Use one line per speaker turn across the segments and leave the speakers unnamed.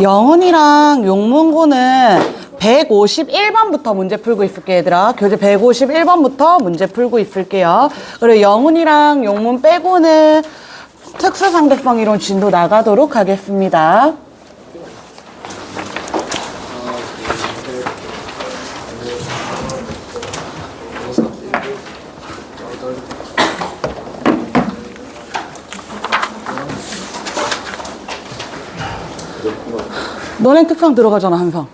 영훈이랑 용문고는 151번부터 문제 풀고 있을게 얘들아. 교재 151번부터 문제 풀고 있을게요. 그리고 영훈이랑 용문 빼고는 특수상대성 이론 진도 나가도록 하겠습니다. 너넨 특상 들어가잖아 항상.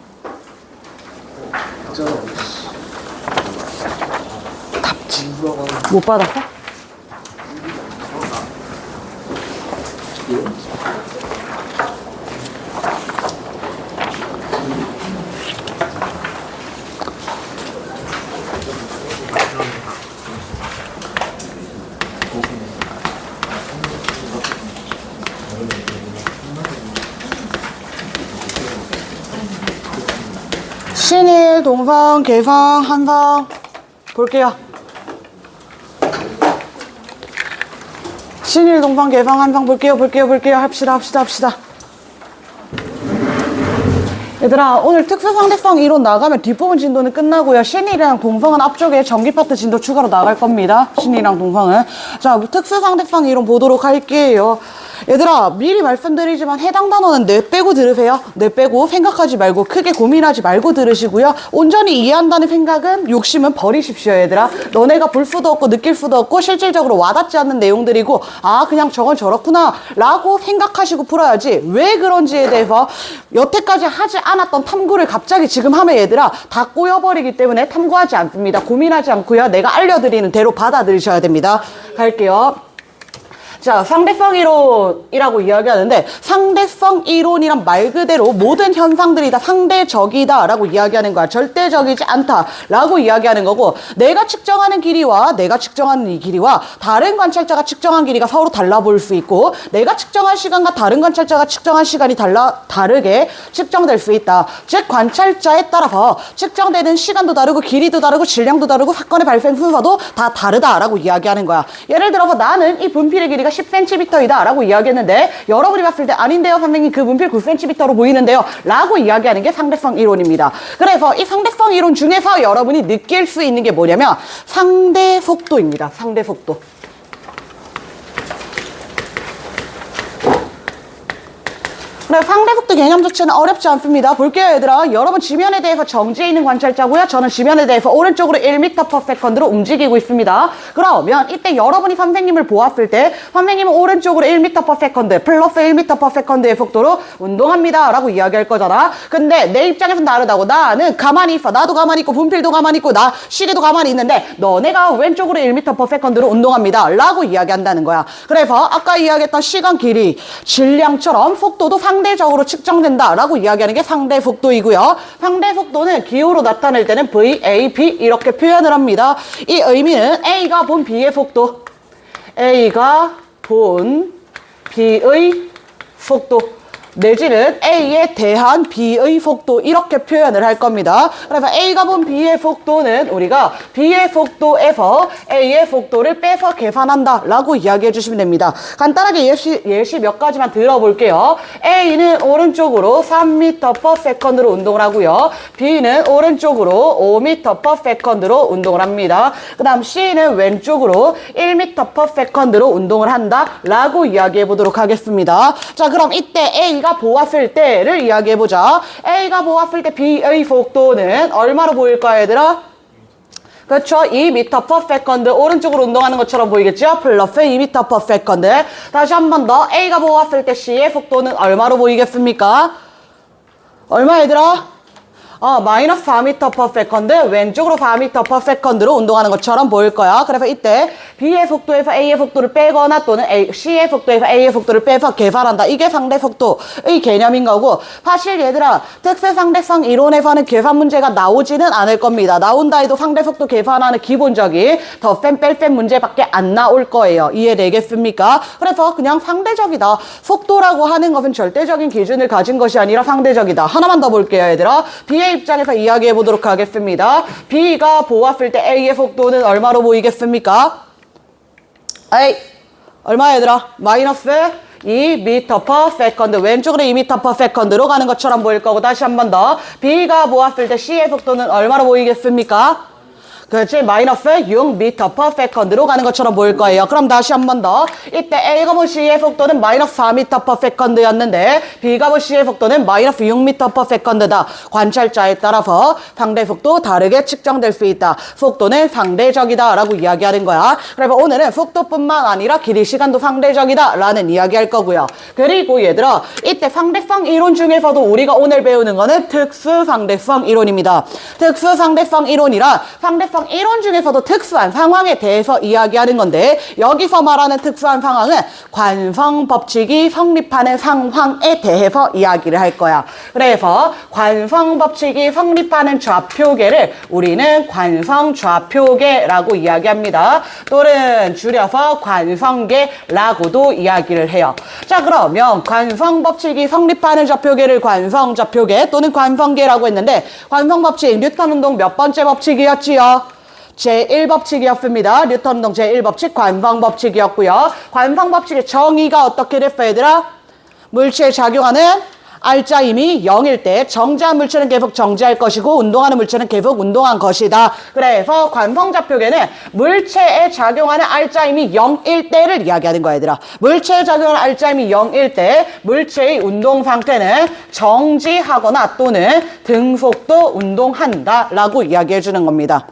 답지. 못 받았어? 신일, 동성, 개성, 한성 볼게요. 신일, 동성, 개성, 한성 볼게요. 합시다. 얘들아, 오늘 특수상대성 이론 나가면 뒷부분 진도는 끝나고요. 신일이랑 동성은 앞쪽에 전기 파트 진도 추가로 나갈 겁니다. 신일이랑 동성은. 자, 특수상대성 이론 보도록 할게요. 얘들아, 미리 말씀드리지만 해당 단어는 뇌 빼고 들으세요. 뇌 빼고 생각하지 말고 크게 고민하지 말고 들으시고요. 온전히 이해한다는 생각은 욕심은 버리십시오. 얘들아, 너네가 볼 수도 없고 느낄 수도 없고 실질적으로 와닿지 않는 내용들이고, 아 그냥 저건 저렇구나 라고 생각하시고 풀어야지, 왜 그런지에 대해서 여태까지 하지 않았던 탐구를 갑자기 지금 하면 얘들아 다 꼬여버리기 때문에 탐구하지 않습니다. 고민하지 않고요, 내가 알려드리는 대로 받아들이셔야 됩니다. 갈게요. 자, 상대성 이론이라고 이야기하는데, 상대성 이론이란 말 그대로 모든 현상들이 다 상대적이다 라고 이야기하는 거야. 절대적이지 않다 라고 이야기하는 거고, 내가 측정하는 길이와 내가 측정하는 이 길이와 다른 관찰자가 측정한 길이가 서로 달라 보일 수 있고, 내가 측정한 시간과 다른 관찰자가 측정한 시간이 다르게 측정될 수 있다. 즉 관찰자에 따라서 측정되는 시간도 다르고 길이도 다르고 질량도 다르고 사건의 발생 순서도 다 다르다라고 이야기하는 거야. 예를 들어서 나는 이 분필의 길이가 10cm이다 라고 이야기했는데, 여러분이 봤을 때 아닌데요 선생님 그 분필 9cm로 보이는데요 라고 이야기하는 게 상대성 이론입니다. 그래서 이 상대성 이론 중에서 여러분이 느낄 수 있는 게 뭐냐면 상대 속도입니다. 상대 속도. 상대 속도 개념 자체는 어렵지 않습니다. 볼게요 얘들아. 여러분 지면에 대해서 정지해 있는 관찰자고요. 저는 지면에 대해서 오른쪽으로 1m/s로 움직이고 있습니다. 그러면 이때 여러분이 선생님을 보았을 때 선생님은 오른쪽으로 1m/s 플러스 1m/s의 속도로 운동합니다 라고 이야기할 거잖아. 근데 내 입장에서는 다르다고. 나는 가만히 있어. 나도 가만히 있고 분필도 가만히 있고 나 시리도 가만히 있는데 너네가 왼쪽으로 1m/s로 운동합니다 라고 이야기한다는 거야. 그래서 아까 이야기했던 시간, 길이, 질량처럼 속도도 상대적으로 측정된다 라고 이야기하는 게 상대 속도이고요. 상대 속도는 기호로 나타낼 때는 VAB 이렇게 표현을 합니다. 이 의미는 A가 본 B의 속도, A가 본 B의 속도 내지는 A에 대한 B의 속도 이렇게 표현을 할 겁니다. 그래서 A가 본 B의 속도는 우리가 B의 속도에서 A의 속도를 빼서 계산한다 라고 이야기해 주시면 됩니다. 간단하게 예시 몇 가지만 들어볼게요. A는 오른쪽으로 3m/s로 운동을 하고요. B는 오른쪽으로 5m/s로 운동을 합니다. 그 다음 C는 왼쪽으로 1m/s로 운동을 한다 라고 이야기해 보도록 하겠습니다. 자, 그럼 이때 A가 보았을 때를 이야기해보자. A가 보았을 때 B의 속도는 얼마로 보일까요, 얘들아? 그렇죠. 2m/s 오른쪽으로 운동하는 것처럼 보이겠죠? 플러스 2m/s. 다시 한 번 더. A가 보았을 때 C의 속도는 얼마로 보이겠습니까? 얼마 얘들아? 마이너스 4m/s 왼쪽으로 4m/s로 운동하는 것처럼 보일 거야. 그래서 이때 B의 속도에서 A의 속도를 빼거나 또는 C의 속도에서 A의 속도를 빼서 계산한다. 이게 상대 속도의 개념인 거고, 사실 얘들아 특수상대성 이론에서는 계산 문제가 나오지는 않을 겁니다. 나온다 해도 상대 속도 계산하는 기본적인 덧셈 뺄셈 문제밖에 안 나올 거예요. 이해되겠습니까? 그래서 그냥 상대적이다. 속도라고 하는 것은 절대적인 기준을 가진 것이 아니라 상대적이다. 하나만 더 볼게요 얘들아. B의 입장에서 이야기해 보도록 하겠습니다. B가 보았을 때 A의 속도는 얼마로 보이겠습니까? 얼마 얘들아? 마이너스 2m/s. 왼쪽으로 2m/s로 가는 것처럼 보일 거고 다시 한 번 더. B가 모았을 때 C의 속도는 얼마로 보이겠습니까? 그렇지. 마이너스 6m/s로 가는 것처럼 보일 거예요. 그럼 다시 한 번 더. 이때 A가 C의 속도는 마이너스 4m/s였는데 B가 C의 속도는 마이너스 6m/s다. 관찰자에 따라서 상대 속도 다르게 측정될 수 있다. 속도는 상대적이다 라고 이야기하는 거야. 그래서 오늘은 속도뿐만 아니라 길이 시간도 상대적이다 라는 이야기 할 거고요. 그리고 얘들아 이때 상대성 이론 중에서도 우리가 오늘 배우는 거는 특수 상대성 이론입니다. 특수 상대성 이론이라 상대성 이론 중에서도 특수한 상황에 대해서 이야기하는 건데 여기서 말하는 특수한 상황은 관성 법칙이 성립하는 상황에 대해서 이야기를 할 거야. 그래서 관성 법칙이 성립하는 좌표계를 우리는 관성 좌표계라고 이야기합니다. 또는 줄여서 관성계라고도 이야기를 해요. 자, 그러면 관성 법칙이 성립하는 좌표계를 관성 좌표계 또는 관성계라고 했는데 관성 법칙 뉴턴 운동 몇 번째 법칙이었지요? 제1법칙이었습니다. 뉴턴 운동 제1법칙 관성법칙이었고요. 관성법칙의 정의가 어떻게 됐어요, 얘들아? 물체에 작용하는 R자임이 0일 때 정지한 물체는 계속 정지할 것이고 운동하는 물체는 계속 운동한 것이다. 그래서 관성좌표계는 물체에 작용하는 R자임이 0일 때를 이야기하는 거야, 얘들아. 물체에 작용하는 R자임이 0일 때 물체의 운동 상태는 정지하거나 또는 등속도 운동한다 라고 이야기해 주는 겁니다.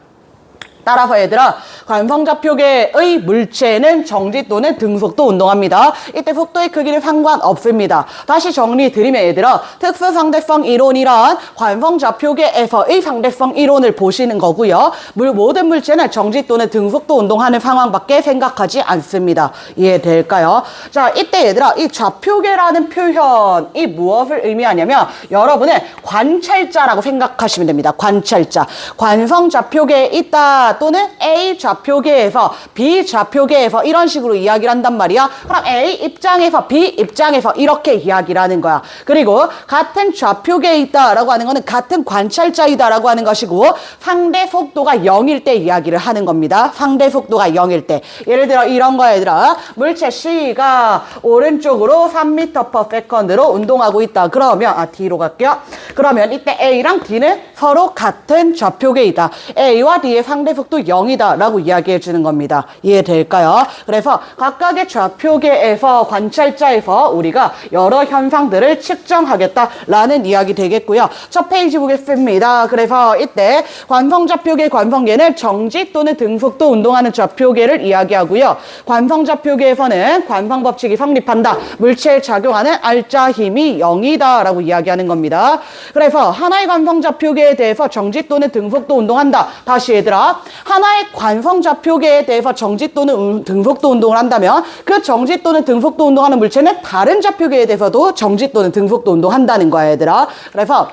따라서 얘들아 관성좌표계의 물체는 정지 또는 등속도 운동합니다. 이때 속도의 크기는 상관없습니다. 다시 정리드리면 얘들아 특수상대성 이론이란 관성좌표계에서의 상대성 이론을 보시는 거고요. 모든 물체는 정지 또는 등속도 운동하는 상황밖에 생각하지 않습니다. 이해될까요? 자, 이때 얘들아 이 좌표계라는 표현이 무엇을 의미하냐면 여러분은 관찰자라고 생각하시면 됩니다. 관찰자. 관성좌표계에 있다 또는 A 좌표계에서 B 좌표계에서 이런 식으로 이야기를 한단 말이야. 그럼 A 입장에서 B 입장에서 이렇게 이야기를 하는 거야. 그리고 같은 좌표계에 있다라고 하는 거는 같은 관찰자이다라고 하는 것이고 상대 속도가 0일 때 이야기를 하는 겁니다. 상대 속도가 0일 때. 예를 들어 이런 거야 얘들아. 물체 C가 오른쪽으로 3m/s로 운동하고 있다. 그러면 D로 갈게요. 그러면 이때 A랑 D는 서로 같은 좌표계이다. A와 D의 상대 속도 0이다 라고 이야기해 주는 겁니다. 이해될까요? 그래서 각각의 좌표계에서 관찰자에서 우리가 여러 현상들을 측정하겠다라는 이야기 되겠고요. 첫 페이지 보겠습니다. 그래서 이때 관성좌표계 관성계는 정지 또는 등속도 운동하는 좌표계를 이야기하고요. 관성좌표계에서는 관성법칙이 성립한다. 물체에 작용하는 R자 힘이 0이다 라고 이야기하는 겁니다. 그래서 하나의 관성좌표계에 대해서 정지 또는 등속도 운동한다. 다시 얘들아 하나의 관성좌표계에 대해서 정지 또는 등속도 운동을 한다면 그 정지 또는 등속도 운동하는 물체는 다른 좌표계에 대해서도 정지 또는 등속도 운동한다는 거야 얘들아. 그래서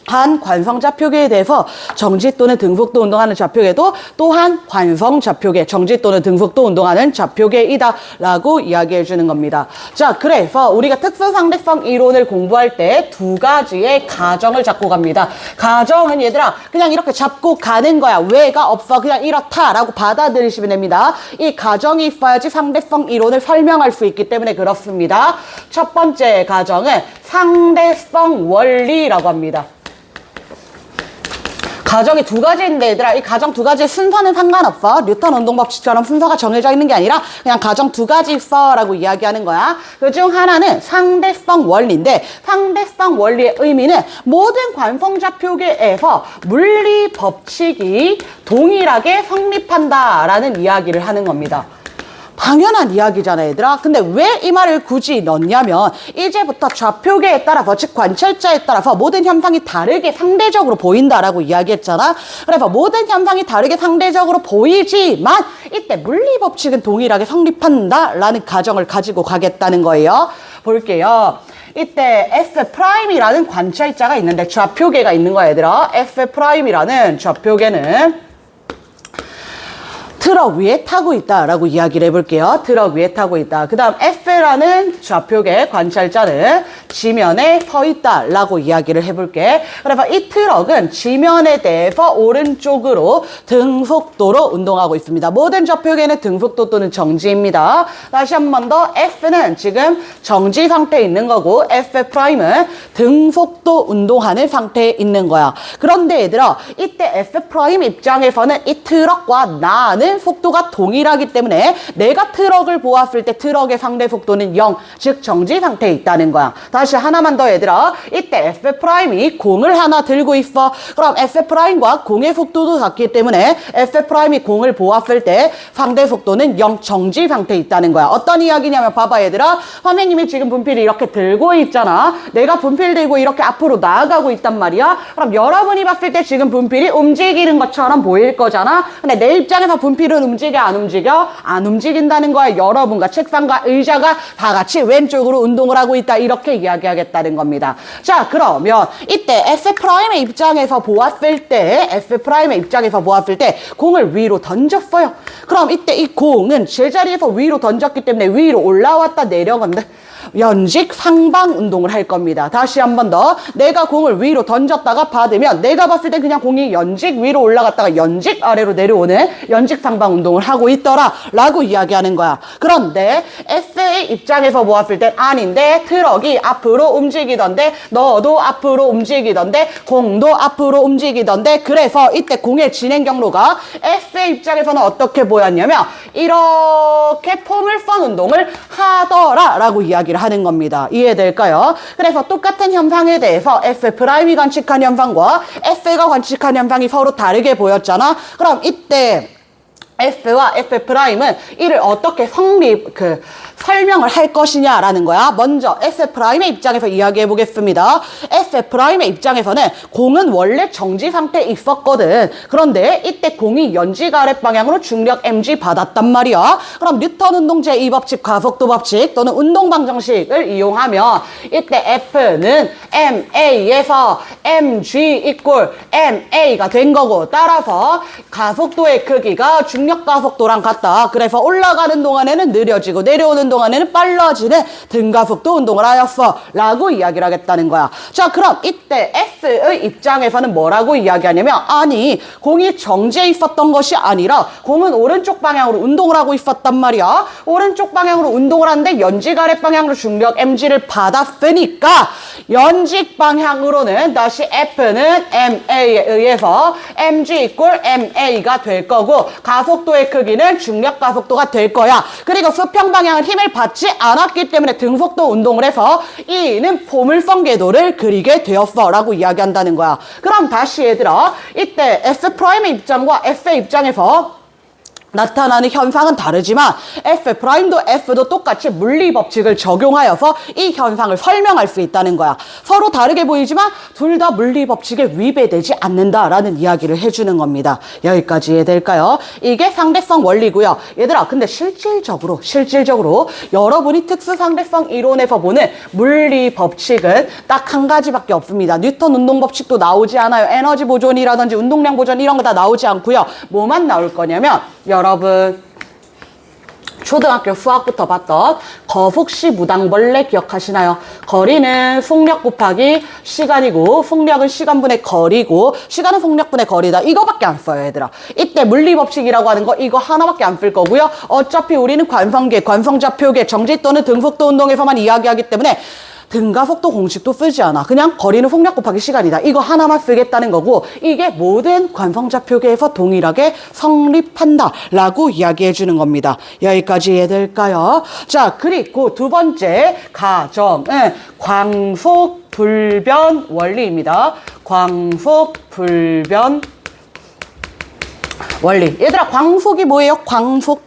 한 관성좌표계에 대해서 정지 또는 등속도 운동하는 좌표계도 또한 관성좌표계, 정지 또는 등속도 운동하는 좌표계이다 라고 이야기해 주는 겁니다. 자, 그래서 우리가 특수상대성 이론을 공부할 때 두 가지의 가정을 잡고 갑니다. 가정은 얘들아 그냥 이렇게 잡고 가는 거야. 왜가 없어. 그냥 이렇다라고 받아들이시면 됩니다. 이 가정이 있어야지 상대성 이론을 설명할 수 있기 때문에 그렇습니다. 첫 번째 가정은 상대성 원리라고 합니다. 가정이 두 가지인데 얘들아 이 가정 두 가지의 순서는 상관없어. 뉴턴 운동법칙처럼 순서가 정해져 있는 게 아니라 그냥 가정 두 가지 있어 라고 이야기하는 거야. 그중 하나는 상대성 원리인데 상대성 원리의 의미는 모든 관성좌표계에서 물리 법칙이 동일하게 성립한다 라는 이야기를 하는 겁니다. 당연한 이야기잖아 얘들아. 근데 왜 이 말을 굳이 넣냐면 이제부터 좌표계에 따라서 즉 관찰자에 따라서 모든 현상이 다르게 상대적으로 보인다라고 이야기했잖아. 그래서 모든 현상이 다르게 상대적으로 보이지만 이때 물리법칙은 동일하게 성립한다라는 가정을 가지고 가겠다는 거예요. 볼게요. 이때 F'이라는 관찰자가 있는데 좌표계가 있는 거야 얘들아. F'이라는 좌표계는 트럭 위에 타고 있다라고 이야기를 해볼게요. 트럭 위에 타고 있다. 그 다음 F라는 좌표계 관찰자는 지면에 서 있다라고 이야기를 해볼게. 그래서 이 트럭은 지면에 대해서 오른쪽으로 등속도로 운동하고 있습니다. 모든 좌표계는 등속도 또는 정지입니다. 다시 한 번 더 F는 지금 정지 상태에 있는 거고 F'은 등속도 운동하는 상태에 있는 거야. 그런데 얘들아, 이때 F' 입장에서는 이 트럭과 나는 속도가 동일하기 때문에 내가 트럭을 보았을 때 트럭의 상대 속도는 0, 즉 정지 상태에 있다는 거야. 다시 하나만 더 얘들아, 이때 F'이 공을 하나 들고 있어. 그럼 F'과 공의 속도도 같기 때문에 F'이 공을 보았을 때 상대 속도는 0, 정지 상태에 있다는 거야. 어떤 이야기냐면 봐봐 얘들아, 선생님이 지금 분필을 이렇게 들고 있잖아. 내가 분필 들고 이렇게 앞으로 나아가고 있단 말이야. 그럼 여러분이 봤을 때 지금 분필이 움직이는 것처럼 보일 거잖아. 근데 내 입장에서 분필은 움직여 안 움직여? 안 움직인다는 거야. 여러분과 책상과 의자가 다 같이 왼쪽으로 운동을 하고 있다. 이렇게 이야기하겠다는 겁니다. 자, 그러면 이때 F'의 입장에서 보았을 때 공을 위로 던졌어요. 그럼 이때 이 공은 제자리에서 위로 던졌기 때문에 위로 올라왔다 내려간다. 연직 상방 운동을 할 겁니다. 다시 한 번 더. 내가 공을 위로 던졌다가 받으면 내가 봤을 때 그냥 공이 연직 위로 올라갔다가 연직 아래로 내려오는 연직 상방 운동을 하고 있더라 라고 이야기하는 거야. 그런데 F의 입장에서 보았을 땐 아닌데, 트럭이 앞으로 움직이던데, 너도 앞으로 움직이던데, 공도 앞으로 움직이던데, 그래서 이때 공의 진행 경로가 F의 입장에서는 어떻게 보였냐면 이렇게 포물선 운동을 하더라 라고 이야기를 하는 겁니다. 이해될까요? 그래서 똑같은 현상에 대해서 F'이 관측한 현상과 F가 관측한 현상이 서로 다르게 보였잖아. 그럼 이때 F와 F'은 이를 어떻게 설명을 할 것이냐라는 거야. 먼저 F'의 입장에서 이야기해 보겠습니다. F'의 입장에서는 공은 원래 정지 상태에 있었거든. 그런데 이때 공이 연직 아랫 방향으로 중력 mg 받았단 말이야. 그럼 뉴턴 운동 제2법칙, 가속도 법칙 또는 운동 방정식을 이용하면 이때 F는 ma에서 mg 이꼴 ma가 된 거고, 따라서 가속도의 크기가 중력 가속도랑 같다. 그래서 올라가는 동안에는 느려지고 내려오는 동안에는 빨라지는 등가속도 운동을 하였어 라고 이야기를 하겠다는 거야. 자, 그럼 이때 F의 입장에서는 뭐라고 이야기하냐면, 아니 공이 정지해 있었던 것이 아니라 공은 오른쪽 방향으로 운동을 하고 있었단 말이야. 오른쪽 방향으로 운동을 하는데 연직 아랫 방향으로 중력 mg를 받았으니까 연직 방향으로는 다시 F는 ma에 의해서 mg 이꼴 ma가 될 거고, 가속도의 크기는 중력 가속도가 될 거야. 그리고 수평 방향은 힘을 받지 않았기 때문에 등속도 운동을 해서 E는 포물선 궤도를 그리게 되었어 라고 이야기한다는 거야. 그럼 다시 얘들아, 이때 F'의 입장과 F의 입장에서 나타나는 현상은 다르지만 F'도 F도 똑같이 물리법칙을 적용하여서 이 현상을 설명할 수 있다는 거야. 서로 다르게 보이지만 둘 다 물리법칙에 위배되지 않는다라는 이야기를 해주는 겁니다. 여기까지 이해될까요? 이게 상대성 원리고요. 얘들아, 근데 실질적으로 여러분이 특수상대성 이론에서 보는 물리법칙은 딱 한 가지밖에 없습니다. 뉴턴 운동법칙도 나오지 않아요. 에너지 보존이라든지 운동량 보존 이런 거 다 나오지 않고요. 뭐만 나올 거냐면, 여러분 초등학교 수학부터 봤던 거북씨 무당벌레 기억하시나요? 거리는 속력 곱하기 시간이고, 속력은 시간분의 거리고, 시간은 속력분의 거리다. 이거밖에 안 써요 얘들아. 이때 물리법칙이라고 하는 거 이거 하나밖에 안 쓸 거고요. 어차피 우리는 관성계, 관성좌표계, 정지 또는 등속도 운동에서만 이야기하기 때문에 등가속도 공식도 쓰지 않아. 그냥 거리는 속력 곱하기 시간이다. 이거 하나만 쓰겠다는 거고, 이게 모든 관성좌표계에서 동일하게 성립한다 라고 이야기해 주는 겁니다. 여기까지 이해될까요? 자, 그리고 두 번째 가정은 광속불변 원리입니다. 광속불변 원리. 얘들아, 광속이 뭐예요? 광속.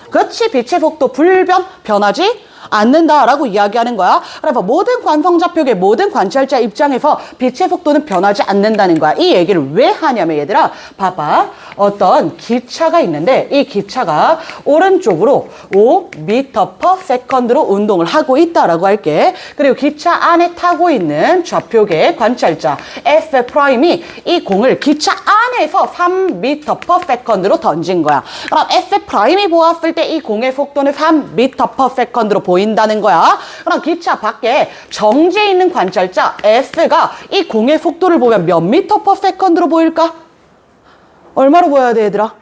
그렇지, 빛의 속도 불변, 변하지 않는다라고 이야기하는 거야. 그래서 모든 관성좌표계 모든 관찰자 입장에서 빛의 속도는 변하지 않는다는 거야. 이 얘기를 왜 하냐면 얘들아 봐봐. 어떤 기차가 있는데 이 기차가 오른쪽으로 5m/s로 운동을 하고 있다라고 할게. 그리고 기차 안에 타고 있는 좌표계 관찰자 F'이 이 공을 기차 안에서 3m/s로 던진 거야. 그럼 F'이 보았을 때 이 공의 속도는 3m/s로 보인다는 거야. 그럼 기차 밖에 정지해 있는 관찰자 F가 이 공의 속도를 보면 몇 m/s로 보일까? 얼마로 보여야 돼, 얘들아?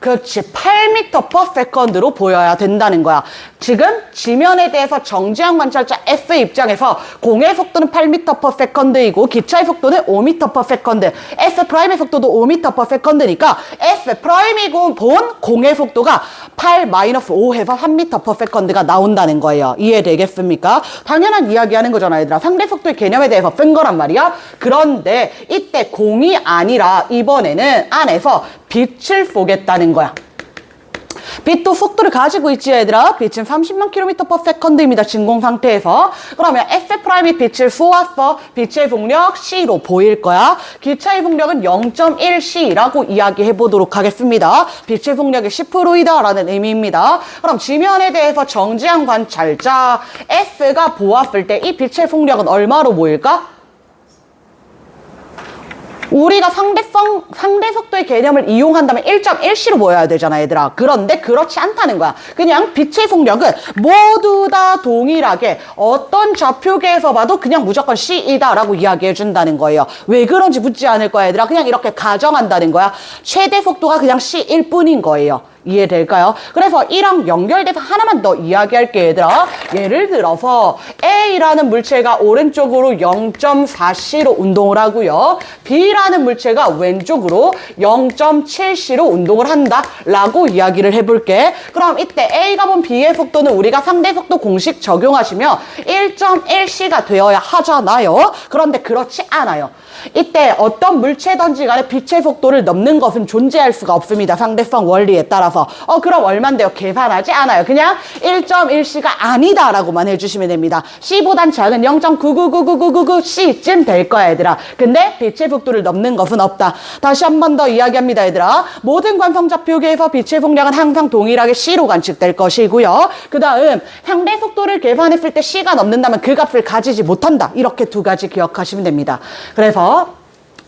그렇지. 8m/s로 보여야 된다는 거야. 지금 지면에 대해서 정지한 관찰자 F 입장에서 공의 속도는 8m/s이고 기차의 속도는 5m/s. F'의 속도도 5m/s니까 F'이 본 공의 속도가 8-5 해서 3m/s가 나온다는 거예요. 이해되겠습니까? 당연한 이야기하는 거잖아, 얘들아. 상대 속도의 개념에 대해서 쓴 거란 말이야. 그런데 이때 공이 아니라 이번에는 안에서 빛을 쏘겠다는 거야. 빛도 속도를 가지고 있지, 얘들아. 빛은 30만 km/s입니다. 진공 상태에서. 그러면 F'이 빛을 쏘았어. 빛의 속력 C로 보일 거야. 기차의 속력은 0.1C라고 이야기해 보도록 하겠습니다. 빛의 속력이 10%이다 라는 의미입니다. 그럼 지면에 대해서 정지한 관찰자 F가 보았을 때 이 빛의 속력은 얼마로 보일까? 우리가 상대 속도의 개념을 이용한다면 1.1C로 보여야 되잖아, 얘들아. 그런데 그렇지 않다는 거야. 그냥 빛의 속력은 모두 다 동일하게 어떤 좌표계에서 봐도 그냥 무조건 C이다라고 이야기해 준다는 거예요. 왜 그런지 묻지 않을 거야, 얘들아. 그냥 이렇게 가정한다는 거야. 최대 속도가 그냥 C일 뿐인 거예요. 이해될까요? 그래서 이랑 연결돼서 하나만 더 이야기할게, 얘들아. 예를 들어서 A라는 물체가 오른쪽으로 0.4C로 운동을 하고요. B라는 물체가 왼쪽으로 0.7C로 운동을 한다 라고 이야기를 해볼게. 그럼 이때 A가 본 B의 속도는 우리가 상대 속도 공식 적용하시면 1.1C가 되어야 하잖아요. 그런데 그렇지 않아요. 이때 어떤 물체든지 간에 빛의 속도를 넘는 것은 존재할 수가 없습니다. 상대성 원리에 따라서. 그럼 얼만데요? 계산하지 않아요. 그냥 1.1C가 아니다라고만 해주시면 됩니다. C보단 작은 0.9999999C쯤 될 거야, 얘들아. 근데 빛의 속도를 넘는 것은 없다. 다시 한 번 더 이야기합니다, 얘들아. 모든 관성좌표계에서 빛의 속력은 항상 동일하게 C로 관측될 것이고요. 그 다음 상대 속도를 계산했을 때 C가 넘는다면 그 값을 가지지 못한다. 이렇게 두 가지 기억하시면 됩니다. 그래서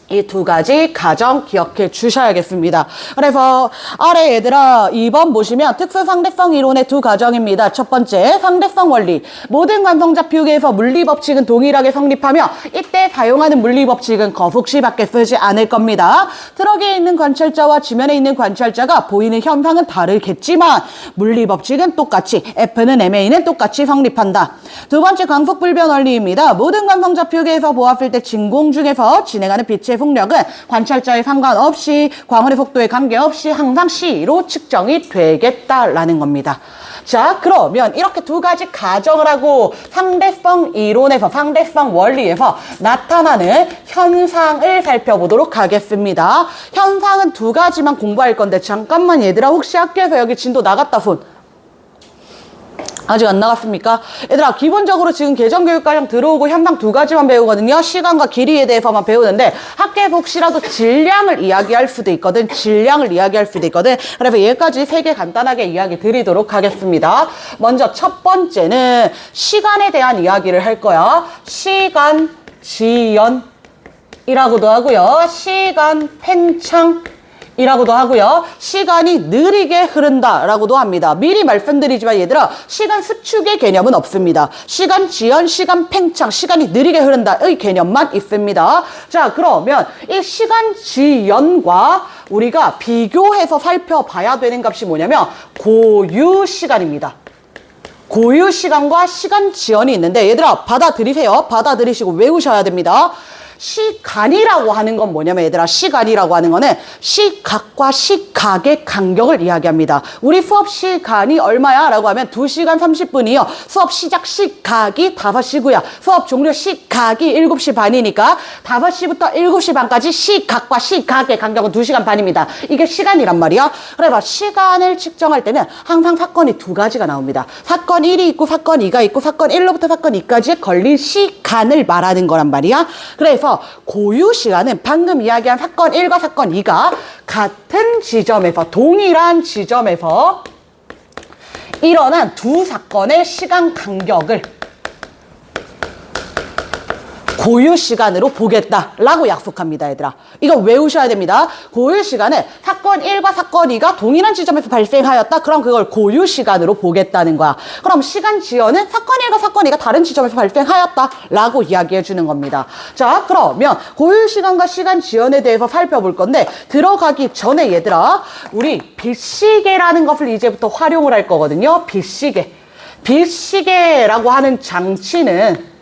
이 두 가지 가정 기억해 주셔야겠습니다. 그래서 아래 얘들아 2번 보시면 특수상대성 이론의 두 가정입니다. 첫 번째, 상대성 원리. 모든 관성좌표계에서 물리법칙은 동일하게 성립하며 이때 사용하는 물리법칙은 거속시밖에 쓰지 않을 겁니다. 트럭에 있는 관찰자와 지면에 있는 관찰자가 보이는 현상은 다르겠지만 물리법칙은 똑같이 F는 MA는 똑같이 성립한다. 두 번째, 광속불변 원리입니다. 모든 관성좌표계에서 보았을 때 진공 중에서 진행하는 빛의 속력은 관찰자에 상관없이 광원의 속도에 관계없이 항상 C로 측정이 되겠다라는 겁니다. 자, 그러면 이렇게 두 가지 가정을 하고 상대성 이론에서, 상대성 원리에서 나타나는 현상을 살펴보도록 하겠습니다. 현상은 두 가지만 공부할 건데 잠깐만 얘들아, 혹시 학교에서 여기 진도 나갔다 손? 아직 안 나갔습니까? 얘들아, 기본적으로 지금 개정교육과정 들어오고 현상 두 가지만 배우거든요. 시간과 길이에 대해서만 배우는데 학교에서 혹시라도 질량을 이야기할 수도 있거든. 질량을 이야기할 수도 있거든. 그래서 여기까지 세 개 간단하게 이야기 드리도록 하겠습니다. 먼저 첫 번째는 시간에 대한 이야기를 할 거야. 시간 지연이라고도 하고요. 시간 팽창 이라고도 하고요. 시간이 느리게 흐른다라고도 합니다. 미리 말씀드리지만 얘들아, 시간 수축의 개념은 없습니다. 시간 지연, 시간 팽창, 시간이 느리게 흐른다의 개념만 있습니다. 자, 그러면 이 시간 지연과 우리가 비교해서 살펴봐야 되는 값이 뭐냐면 고유 시간입니다. 고유 시간과 시간 지연이 있는데 얘들아, 받아들이세요. 받아들이시고 외우셔야 됩니다. 시간이라고 하는 건 뭐냐면 얘들아, 시간이라고 하는 거는 시각과 시각의 간격을 이야기합니다. 우리 수업 시간이 얼마야? 라고 하면 2시간 30분이요. 수업 시작 시각이 5시고요. 수업 종료 시각이 7시 반이니까 5시부터 7시 반까지 시각과 시각의 간격은 2시간 반입니다. 이게 시간이란 말이야. 그래 봐. 시간을 측정할 때는 항상 사건이 2가지가 나옵니다. 사건 1이 있고 사건 2가 있고 사건 1로부터 사건 2까지에 걸린 시간을 말하는 거란 말이야. 그래서 고유 시간은 방금 이야기한 사건 1과 사건 2가 같은 지점에서, 동일한 지점에서 일어난 두 사건의 시간 간격을 고유 시간으로 보겠다라고 약속합니다, 얘들아. 이거 외우셔야 됩니다. 고유 시간은 사건 1과 사건 2가 동일한 지점에서 발생하였다. 그럼 그걸 고유 시간으로 보겠다는 거야. 그럼 시간 지연은 사건 1과 사건 2가 다른 지점에서 발생하였다라고 이야기해 주는 겁니다. 자, 그러면 고유 시간과 시간 지연에 대해서 살펴볼 건데, 들어가기 전에 얘들아, 우리 빛시계라는 것을 이제부터 활용을 할 거거든요. 빛시계. 빛시계라고 하는 장치는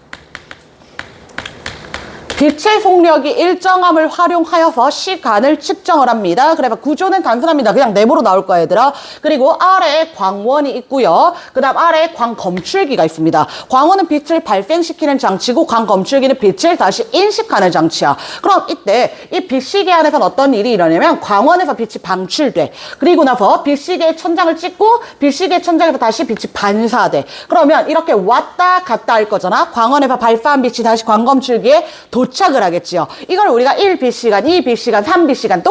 빛의 속력이 일정함을 활용하여서 시간을 측정을 합니다. 그래서 구조는 단순합니다. 그냥 네모로 나올 거야, 얘들아. 그리고 아래에 광원이 있고요. 그 다음 아래에 광검출기가 있습니다. 광원은 빛을 발생시키는 장치고 광검출기는 빛을 다시 인식하는 장치야. 그럼 이때 이 빛시계 안에서는 어떤 일이 일어나냐면 광원에서 빛이 방출돼. 그리고 나서 빛시계의 천장을 찍고 빛시계의 천장에서 다시 빛이 반사돼. 그러면 이렇게 왔다 갔다 할 거잖아. 광원에서 발사한 빛이 다시 광검출기에 도착을 하겠지요. 이걸 우리가 1빛시간, 2빛시간, 3빛시간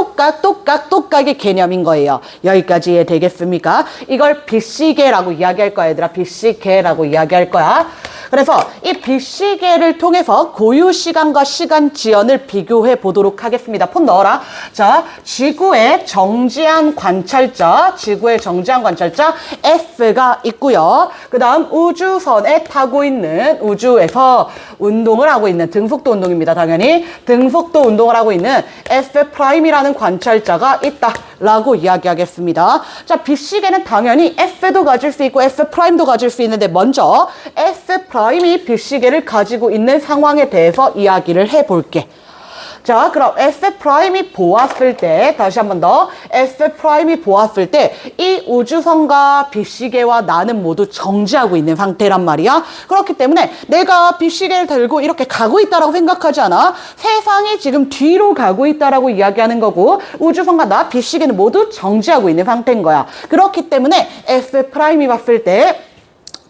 똑각의 개념인 거예요. 여기까지 이해되겠습니까? 이걸 빛시계라고 이야기할 거야, 얘들아. 빛시계라고 이야기할 거야. 그래서 이 빛시계를 통해서 고유 시간과 시간 지연을 비교해 보도록 하겠습니다. 폰 넣어라. 자, 지구의 정지한 관찰자 F가 있고요. 그 다음 우주선에 타고 있는, 우주에서 운동을 하고 있는, 등속도 운동입니다, 당연히. 등속도 운동을 하고 있는 F'이라는 관찰자가 있다라고 이야기하겠습니다. 자, 빛시계는 당연히 F도 가질 수 있고 F'도 가질 수 있는데, 먼저 F'이 빛시계를 가지고 있는 상황에 대해서 이야기를 해볼게. 자, 그럼 F'이 보았을 때, 다시 한 번 더, F'이 보았을 때 이 우주선과 빛시계와 나는 모두 정지하고 있는 상태란 말이야. 그렇기 때문에 내가 빛시계를 들고 이렇게 가고 있다라고 생각하지 않아. 세상이 지금 뒤로 가고 있다라고 이야기하는 거고, 우주선과 나, 빛시계는 모두 정지하고 있는 상태인 거야. 그렇기 때문에 F'이 봤을 때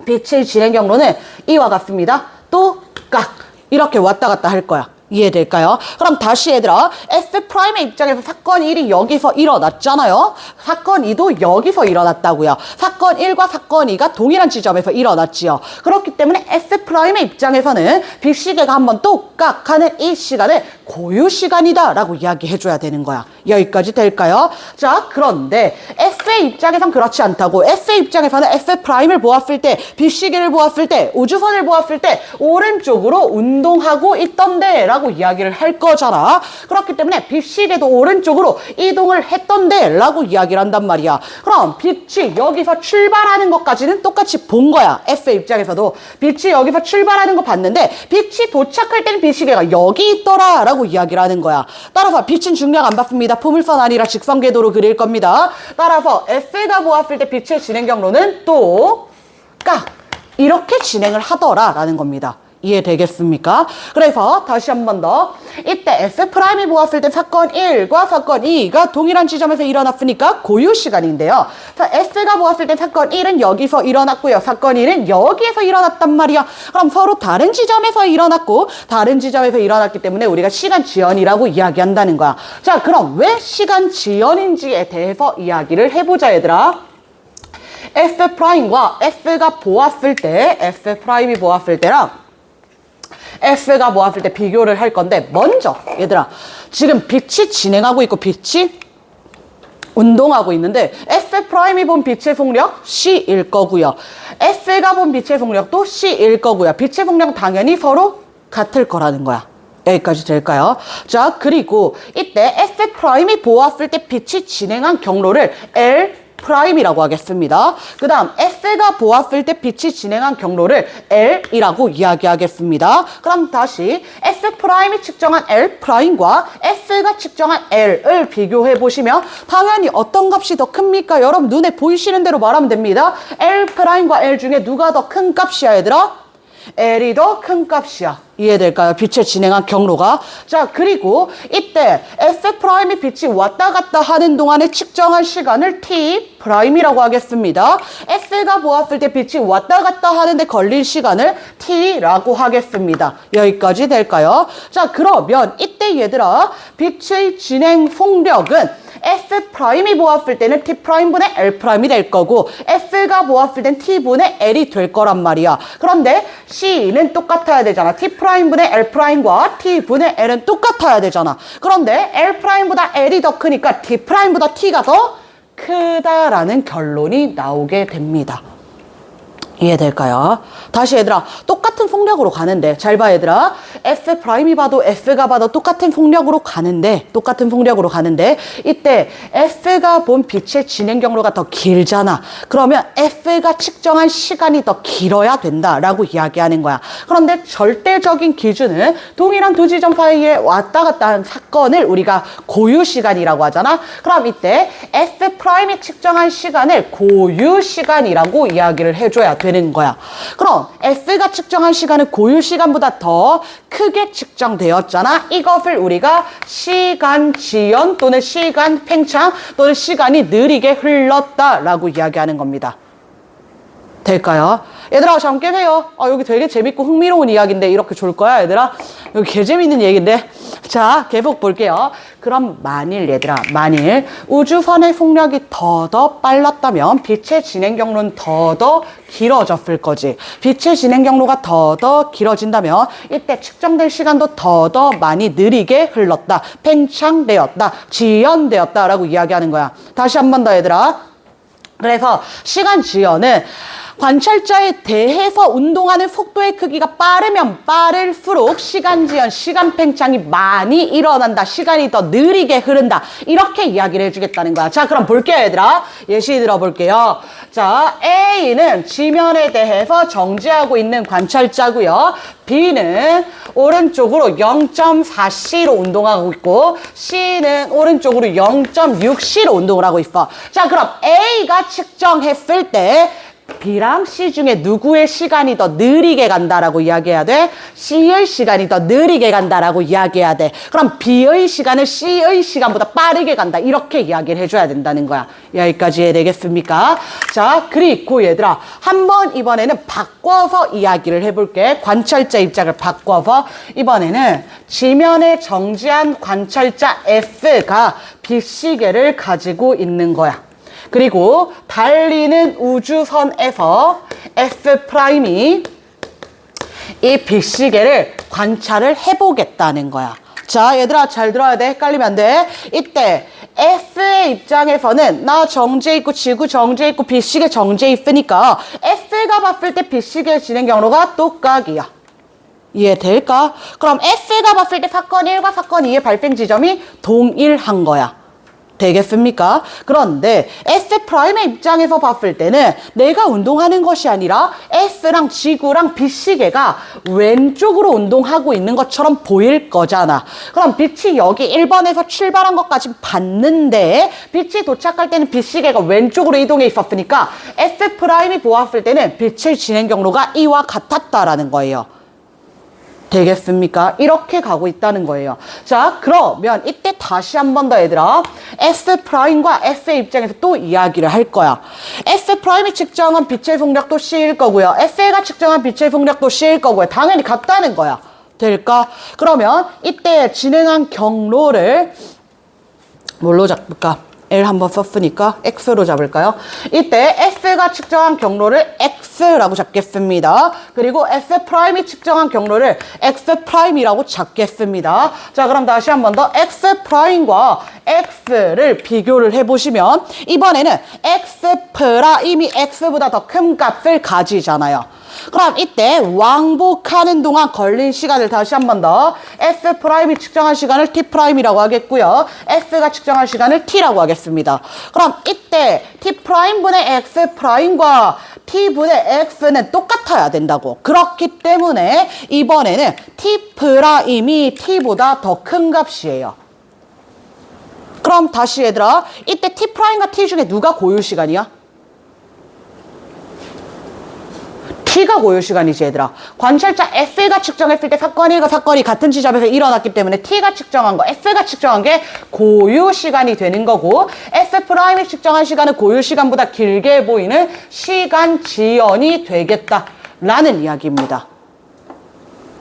빛의 진행 경로는 이와 같습니다. 똑깍 이렇게 왔다 갔다 할 거야. 이해될까요? 그럼 다시 얘들아, F'의 입장에서 사건 1이 여기서 일어났잖아요. 사건 2도 여기서 일어났다고요. 사건 1과 사건 2가 동일한 지점에서 일어났지요. 그렇기 때문에 F'의 입장에서는 빛시계가 한번 똑깍 하는 이 시간을 고유 시간이다 라고 이야기해줘야 되는 거야. 여기까지 될까요? 자, 그런데 F의 입장에선 그렇지 않다고. F의 입장에서는 F'을 보았을 때, 빛시계를 보았을 때, 우주선을 보았을 때 오른쪽으로 운동하고 있던데 라고 이야기를 할 거잖아. 그렇기 때문에 빛시계도 오른쪽으로 이동을 했던데 라고 이야기를 한단 말이야. 그럼 빛이 여기서 출발하는 것까지는 똑같이 본 거야. F의 입장에서도 빛이 여기서 출발하는 거 봤는데, 빛이 도착할 때는 빛시계가 여기 있더라 라고 이야기를 하는 거야. 따라서 빛은 중력 안 받습니다. 포물선 아니라 직선궤도로 그릴 겁니다. 따라서 F가 보았을 때 빛의 진행 경로는 똑깍 이렇게 진행을 하더라라는 겁니다. 이해되겠습니까? 그래서 다시 한 번 더, 이때 F'이 보았을 때 사건 1과 사건 2가 동일한 지점에서 일어났으니까 고유 시간인데요. 자, F가 보았을 때 사건 1은 여기서 일어났고요. 사건 2는 여기에서 일어났단 말이야. 그럼 서로 다른 지점에서 일어났고 다른 지점에서 일어났기 때문에 우리가 시간 지연이라고 이야기한다는 거야. 자, 그럼 왜 시간 지연인지에 대해서 이야기를 해보자, 얘들아. F'과 F가 보았을 때, F'이 보았을 때랑 F가 보았을 때 비교를 할 건데, 먼저 얘들아, 지금 빛이 진행하고 있고 빛이 운동하고 있는데 F'이 본 빛의 속력 C일 거고요. F가 본 빛의 속력도 C일 거고요. 빛의 속력은 당연히 서로 같을 거라는 거야. 여기까지 될까요? 자, 그리고 이때 F'이 보았을 때 빛이 진행한 경로를 L, F'이라고 하겠습니다. 그 다음 F가 보았을 때 빛이 진행한 경로를 L이라고 이야기하겠습니다. 그럼 다시 F'이 측정한 L'과 F가 측정한 L을 비교해 보시면 당연히 어떤 값이 더 큽니까? 여러분 눈에 보이시는 대로 말하면 됩니다. L'과 L 중에 누가 더 큰 값이야 얘들아? L이 더 큰 값이야. 이해될까요? 빛의 진행한 경로가. 자, 그리고 이때 F'이 빛이 왔다 갔다 하는 동안에 측정한 시간을 T'이라고 하겠습니다. F가 보았을 때 빛이 왔다 갔다 하는데 걸린 시간을 T라고 하겠습니다. 여기까지 될까요? 자, 그러면 이때 얘들아, 빛의 진행 속력은 F'이 보았을 때는 T'분의 L'이 될 거고 F가 보았을 땐 T분의 L이 될 거란 말이야. 그런데 C는 똑같아야 되잖아. T'분의 L'과 T분의 L은 똑같아야 되잖아. 그런데 L'보다 L이 더 크니까 T'보다 T가 더 크다라는 결론이 나오게 됩니다. 이해될까요? 다시 얘들아, 똑같은 속력으로 가는데 잘 봐 얘들아. F'이 봐도 F가 봐도 똑같은 속력으로 가는데 이때 F가 본 빛의 진행 경로가 더 길잖아. 그러면 F가 측정한 시간이 더 길어야 된다라고 이야기하는 거야. 그런데 절대적인 기준은 동일한 두 지점 사이에 왔다 갔다 한 사건을 우리가 고유 시간이라고 하잖아. 그럼 이때 F'이 측정한 시간을 고유 시간이라고 이야기를 해줘야 되는 거야. 그럼 F가 측정한 시간은 고유 시간보다 더 크게 측정되었잖아. 이것을 우리가 시간 지연 또는 시간 팽창 또는 시간이 느리게 흘렀다라고 이야기하는 겁니다. 될까요? 얘들아 잠 깨세요. 여기 되게 재밌고 흥미로운 이야기인데 이렇게 좋을 거야 얘들아? 여기 개 재밌는 얘기인데. 자, 계속 볼게요. 그럼 만일 우주선의 속력이 더 빨랐다면 빛의 진행 경로는 더 길어졌을 거지. 빛의 진행 경로가 더 길어진다면 이때 측정될 시간도 더 많이 느리게 흘렀다. 팽창되었다. 지연되었다라고 이야기하는 거야. 다시 한 번 더 얘들아. 그래서 시간 지연은 관찰자에 대해서 운동하는 속도의 크기가 빠르면 빠를수록 시간 지연, 시간 팽창이 많이 일어난다. 시간이 더 느리게 흐른다. 이렇게 이야기를 해주겠다는 거야. 자, 그럼 볼게요, 얘들아. 예시 들어볼게요. 자, A는 지면에 대해서 정지하고 있는 관찰자고요. B는 오른쪽으로 0.4C로 운동하고 있고 C는 오른쪽으로 0.6C로 운동을 하고 있어. 자, 그럼 A가 측정했을 때 B랑 C 중에 누구의 시간이 더 느리게 간다라고 이야기해야 돼? C의 시간이 더 느리게 간다라고 이야기해야 돼. 그럼 B의 시간은 C의 시간보다 빠르게 간다. 이렇게 이야기를 해줘야 된다는 거야. 여기까지 이해되겠습니까? 자, 그리고 얘들아, 한번 이번에는 바꿔서 이야기를 해볼게. 관찰자 입장을 바꿔서 이번에는 지면에 정지한 관찰자 F가 빛시계를 가지고 있는 거야. 그리고 달리는 우주선에서 F'이 이 빛시계를 관찰을 해보겠다는 거야. 자, 얘들아 잘 들어야 돼. 헷갈리면 안 돼. 이때 F의 입장에서는 나 정지해 있고 지구 정지해 있고 빛시계 정지해 있으니까 F가 봤을 때 빛시계의 진행 경로가 똑각이야. 이해될까? 그럼 F가 봤을 때 사건 1과 사건 2의 발생 지점이 동일한 거야. 되겠습니까? 그런데 F'의 입장에서 봤을 때는 내가 운동하는 것이 아니라 F랑 지구랑 빛시계가 왼쪽으로 운동하고 있는 것처럼 보일 거잖아. 그럼 빛이 여기 1번에서 출발한 것까지 봤는데 빛이 도착할 때는 빛시계가 왼쪽으로 이동해 있었으니까 F'이 보았을 때는 빛의 진행 경로가 이와 같았다라는 거예요. 되겠습니까? 이렇게 가고 있다는 거예요. 자, 그러면 이때 다시 한 번 더 얘들아, F'과 F의 입장에서 또 이야기를 할 거야. F'이 측정한 빛의 속력도 C일 거고요. F가 측정한 빛의 속력도 C일 거고요. 당연히 같다는 거야. 될까? 그러면 이때 진행한 경로를 뭘로 잡을까? L 한번 썼으니까 X로 잡을까요? 이때 F가 측정한 경로를 X라고 잡겠습니다. 그리고 F'이 측정한 경로를 X'이라고 잡겠습니다. 자, 그럼 다시 한 번 더 X'과 X를 비교를 해보시면 이번에는 X'이미 X보다 더 큰 값을 가지잖아요. 그럼 이때 왕복하는 동안 걸린 시간을 다시 한 번 더 F'이 측정한 시간을 T'이라고 하겠고요. F가 측정한 시간을 T라고 하겠습니다. 그럼 이때 T'분의 X'과 T분의 X는 똑같아야 된다고. 그렇기 때문에 이번에는 T'이 T보다 더 큰 값이에요. 그럼 다시 얘들아, 이때 T'과 T 중에 누가 고유 시간이야? T가 고유 시간이지 얘들아. 관찰자 F가 측정했을 때 사건이 같은 지점에서 일어났기 때문에 T가 측정한 거, F가 측정한 게 고유 시간이 되는 거고, F'이 측정한 시간은 고유 시간보다 길게 보이는 시간 지연이 되겠다라는 이야기입니다.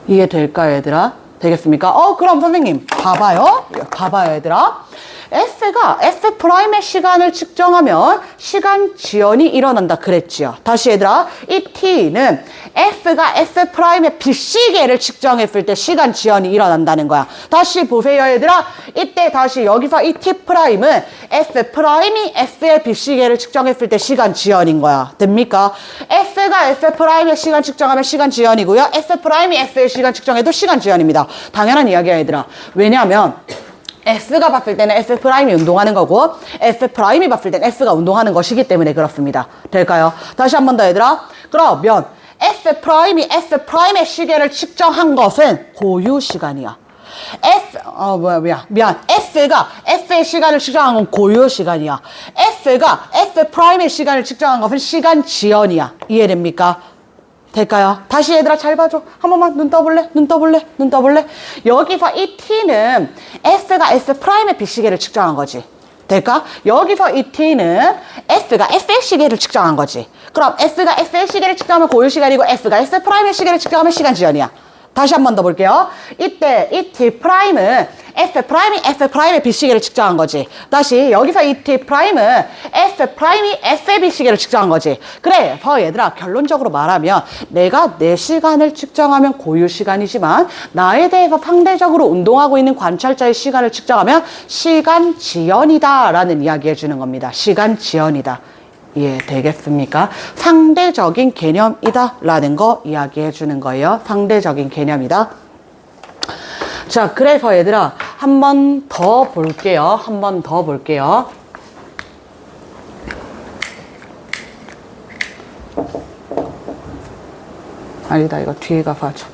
이해될까요 얘들아? 되겠습니까? 그럼 선생님 봐봐요. 봐봐요 얘들아. F가 F'의 시간을 측정하면 시간 지연이 일어난다 그랬지요. 다시 얘들아, 이 T는 F가 F'의 빛시계를 측정했을 때 시간 지연이 일어난다는 거야. 다시 보세요 얘들아. 이때 다시 여기서 이 T'은 F'이 F의 빛시계를 측정했을 때 시간 지연인 거야. 됩니까? F가 F'의 시간 측정하면 시간 지연이고요. F'이 F의 시간 측정해도 시간 지연입니다. 당연한 이야기야 얘들아. 왜냐하면 F가 봤을 때는 F'이 운동하는 거고 F'이 봤을 때는 F가 운동하는 것이기 때문에 그렇습니다. 될까요? 다시 한 번 더 얘들아. 그러면 F'이 F'의 시계를 측정한 것은 고유 시간이야. F가 F의 시간을 측정한 건 고유 시간이야. F가 F'의 시간을 측정한 것은 시간 지연이야. 이해됩니까? 될까요? 다시 얘들아 잘 봐줘. 한 번만 눈 떠볼래? 여기서 이 T는 F가 F'의 빛시계를 측정한 거지. 될까? 여기서 이 T는 F가 F의 시계를 측정한 거지. 그럼 F가 F의 시계를 측정하면 고유 시간이고 F가 F'의 시계를 측정하면 시간 지연이야. 다시 한 번 더 볼게요. 이때 이 T'은 F'이 F'의 빛시계를 측정한 거지. 다시 여기서 이 T'은 F'이 F의 빛시계를 측정한 거지. 그래서 얘들아 결론적으로 말하면 내가 내 시간을 측정하면 고유 시간이지만 나에 대해서 상대적으로 운동하고 있는 관찰자의 시간을 측정하면 시간 지연이다 라는 이야기 해주는 겁니다. 시간 지연이다. 이해되겠습니까? 상대적인 개념이다 라는 거 이야기해 주는 거예요. 상대적인 개념이다. 자, 그래서 얘들아 한 번 더 볼게요. 아니다, 이거 뒤에 가서 하죠.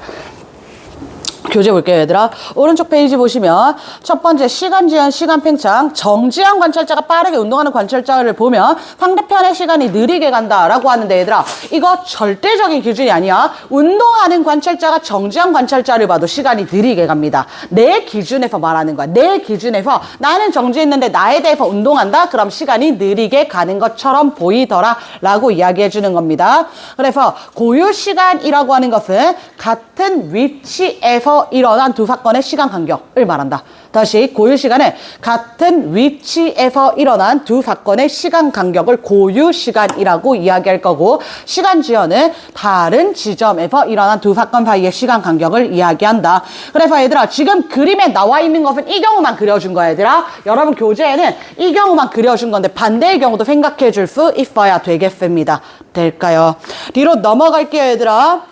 교재 볼게요 얘들아. 오른쪽 페이지 보시면 첫 번째 시간 지연, 시간 팽창. 정지한 관찰자가 빠르게 운동하는 관찰자를 보면 상대편의 시간이 느리게 간다라고 하는데 얘들아 이거 절대적인 기준이 아니야. 운동하는 관찰자가 정지한 관찰자를 봐도 시간이 느리게 갑니다. 내 기준에서 말하는 거야. 내 기준에서 나는 정지했는데 나에 대해서 운동한다? 그럼 시간이 느리게 가는 것처럼 보이더라 라고 이야기해 주는 겁니다. 그래서 고유 시간이라고 하는 것은 같은 위치에서 일어난 두 사건의 시간 간격을 말한다. 다시 고유 시간은 같은 위치에서 일어난 두 사건의 시간 간격을 고유 시간이라고 이야기할 거고 시간 지연은 다른 지점에서 일어난 두 사건 사이의 시간 간격을 이야기한다. 그래서 얘들아 지금 그림에 나와 있는 것은 이 경우만 그려준 거야 얘들아. 여러분 교재에는 이 경우만 그려준 건데 반대의 경우도 생각해 줄 수 있어야 되겠습니다. 될까요? 뒤로 넘어갈게요 얘들아.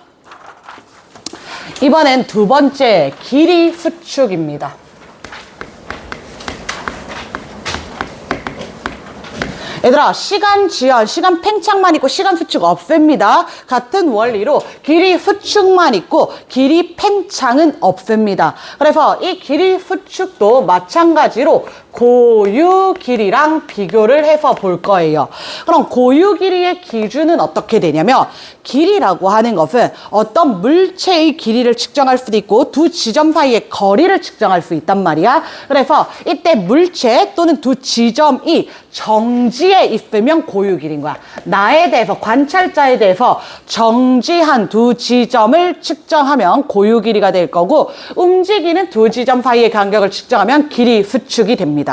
이번엔 두 번째 길이 수축입니다. 얘들아 시간 지연, 시간 팽창만 있고 시간 수축 없습니다. 같은 원리로 길이 수축만 있고 길이 팽창은 없습니다. 그래서 이 길이 수축도 마찬가지로 고유 길이랑 비교를 해서 볼 거예요. 그럼 고유 길이의 기준은 어떻게 되냐면 길이라고 하는 것은 어떤 물체의 길이를 측정할 수도 있고 두 지점 사이의 거리를 측정할 수 있단 말이야. 그래서 이때 물체 또는 두 지점이 정지해 있으면 고유 길이인 거야. 나에 대해서 관찰자에 대해서 정지한 두 지점을 측정하면 고유 길이가 될 거고 움직이는 두 지점 사이의 간격을 측정하면 길이 수축이 됩니다.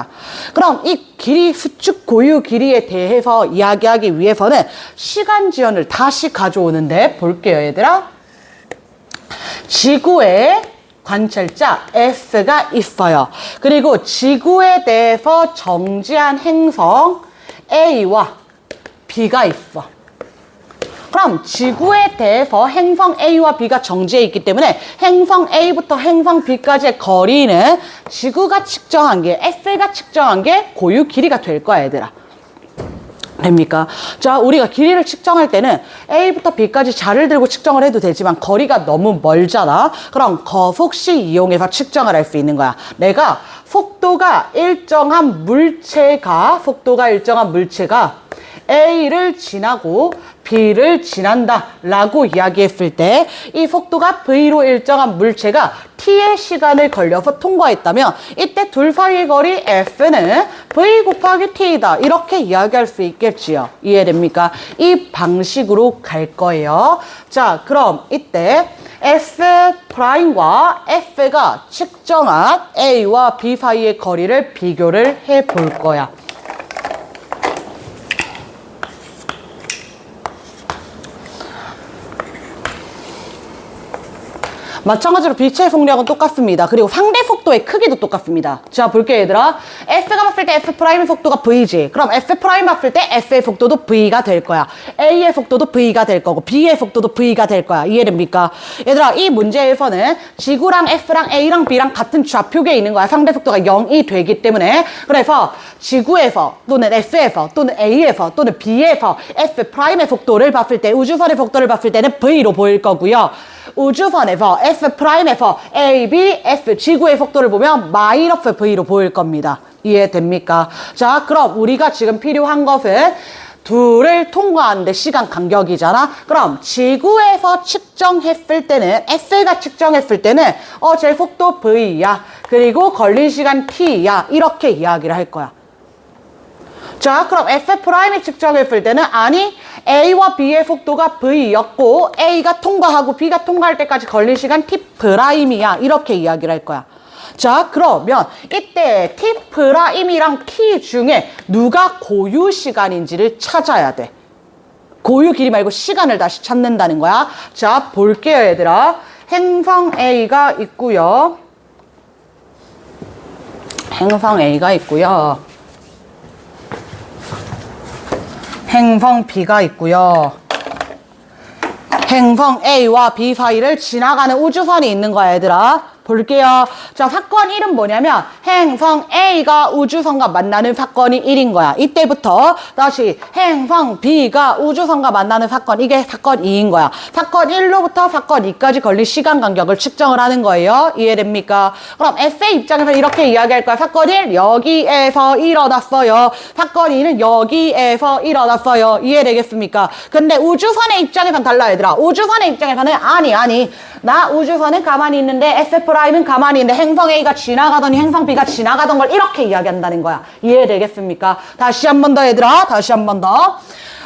그럼 이 길이 수축 고유 길이에 대해서 이야기하기 위해서는 시간 지연을 다시 가져오는데 볼게요 얘들아. 지구에 관찰자 S가 있어요. 그리고 지구에 대해서 정지한 행성 A와 B가 있어. 그럼 지구에 대해서 행성 A와 B가 정지해 있기 때문에 행성 A부터 행성 B까지의 거리는 지구가 측정한 게, S가 측정한 게 고유 길이가 될 거야, 얘들아. 됩니까? 자, 우리가 길이를 측정할 때는 A부터 B까지 자를 들고 측정을 해도 되지만 거리가 너무 멀잖아. 그럼 거속시 이용해서 측정을 할 수 있는 거야. 내가 속도가 일정한 물체가 A를 지나고 B를 지난다 라고 이야기했을 때 이 속도가 V로 일정한 물체가 T의 시간을 걸려서 통과했다면 이때 둘 사이의 거리 F는 V 곱하기 T이다 이렇게 이야기할 수 있겠지요. 이해됩니까? 이 방식으로 갈 거예요. 자, 그럼 이때 S'과 F가 측정한 A와 B 사이의 거리를 비교를 해 볼 거야. 마찬가지로 빛의 속력은 똑같습니다. 그리고 상대 속도의 크기도 똑같습니다. 자, 볼게요, 얘들아. S가 봤을 때 S'의 속도가 V지. 그럼 S'의 봤을 때 S의 속도도 V가 될 거야. A의 속도도 V가 될 거고, B의 속도도 V가 될 거야. 이해됩니까? 얘들아, 이 문제에서는 지구랑 S랑 A랑 B랑 같은 좌표계에 있는 거야. 상대 속도가 0이 되기 때문에. 그래서 지구에서, 또는 S에서, 또는 A에서, 또는 B에서 S'의 속도를 봤을 때, 우주선의 속도를 봤을 때는 V로 보일 거고요. 우주선에서 S'에서 A, B, S 지구의 속도를 보면 마이너스 V로 보일 겁니다. 이해됩니까? 자, 그럼 우리가 지금 필요한 것은 둘을 통과하는데 시간 간격이잖아. 그럼 지구에서 측정했을 때는 S가 측정했을 때는 제 속도 V야. 그리고 걸린 시간 T야. 이렇게 이야기를 할 거야. 자, 그럼 F'이 측정했을 때는 아니 A와 B의 속도가 V였고 A가 통과하고 B가 통과할 때까지 걸린 시간 T'이야. 이렇게 이야기를 할 거야. 자, 그러면 이때 T'이랑 T 중에 누가 고유 시간인지를 찾아야 돼. 고유 길이 말고 시간을 다시 찾는다는 거야. 자, 볼게요, 얘들아. 행성 A가 있고요. 행성 A가 있고요. 행성 B가 있고요. 행성 A와 B 사이를 지나가는 우주선이 있는 거야, 얘들아. 볼게요. 자, 사건 1은 뭐냐면 행성 A가 우주선과 만나는 사건이 1인 거야. 이때부터 다시 행성 B가 우주선과 만나는 사건, 이게 사건 2인 거야. 사건 1로부터 사건 2까지 걸린 시간 간격을 측정을 하는 거예요. 이해됩니까? 그럼 S의 입장에서 이렇게 이야기할 거야. 사건 1, 여기에서 일어났어요. 사건 2는 여기에서 일어났어요. 이해되겠습니까? 근데 우주선의 입장에선 달라, 얘들아. 우주선의 입장에서는 아니. 나 우주선은 가만히 있는데 S'는 가만히 있는데 행성 A가 지나가더니 행성 B가 지나가던 걸 이렇게 이야기한다는 거야. 이해되겠습니까? 다시 한 번 더, 얘들아. 다시 한 번 더.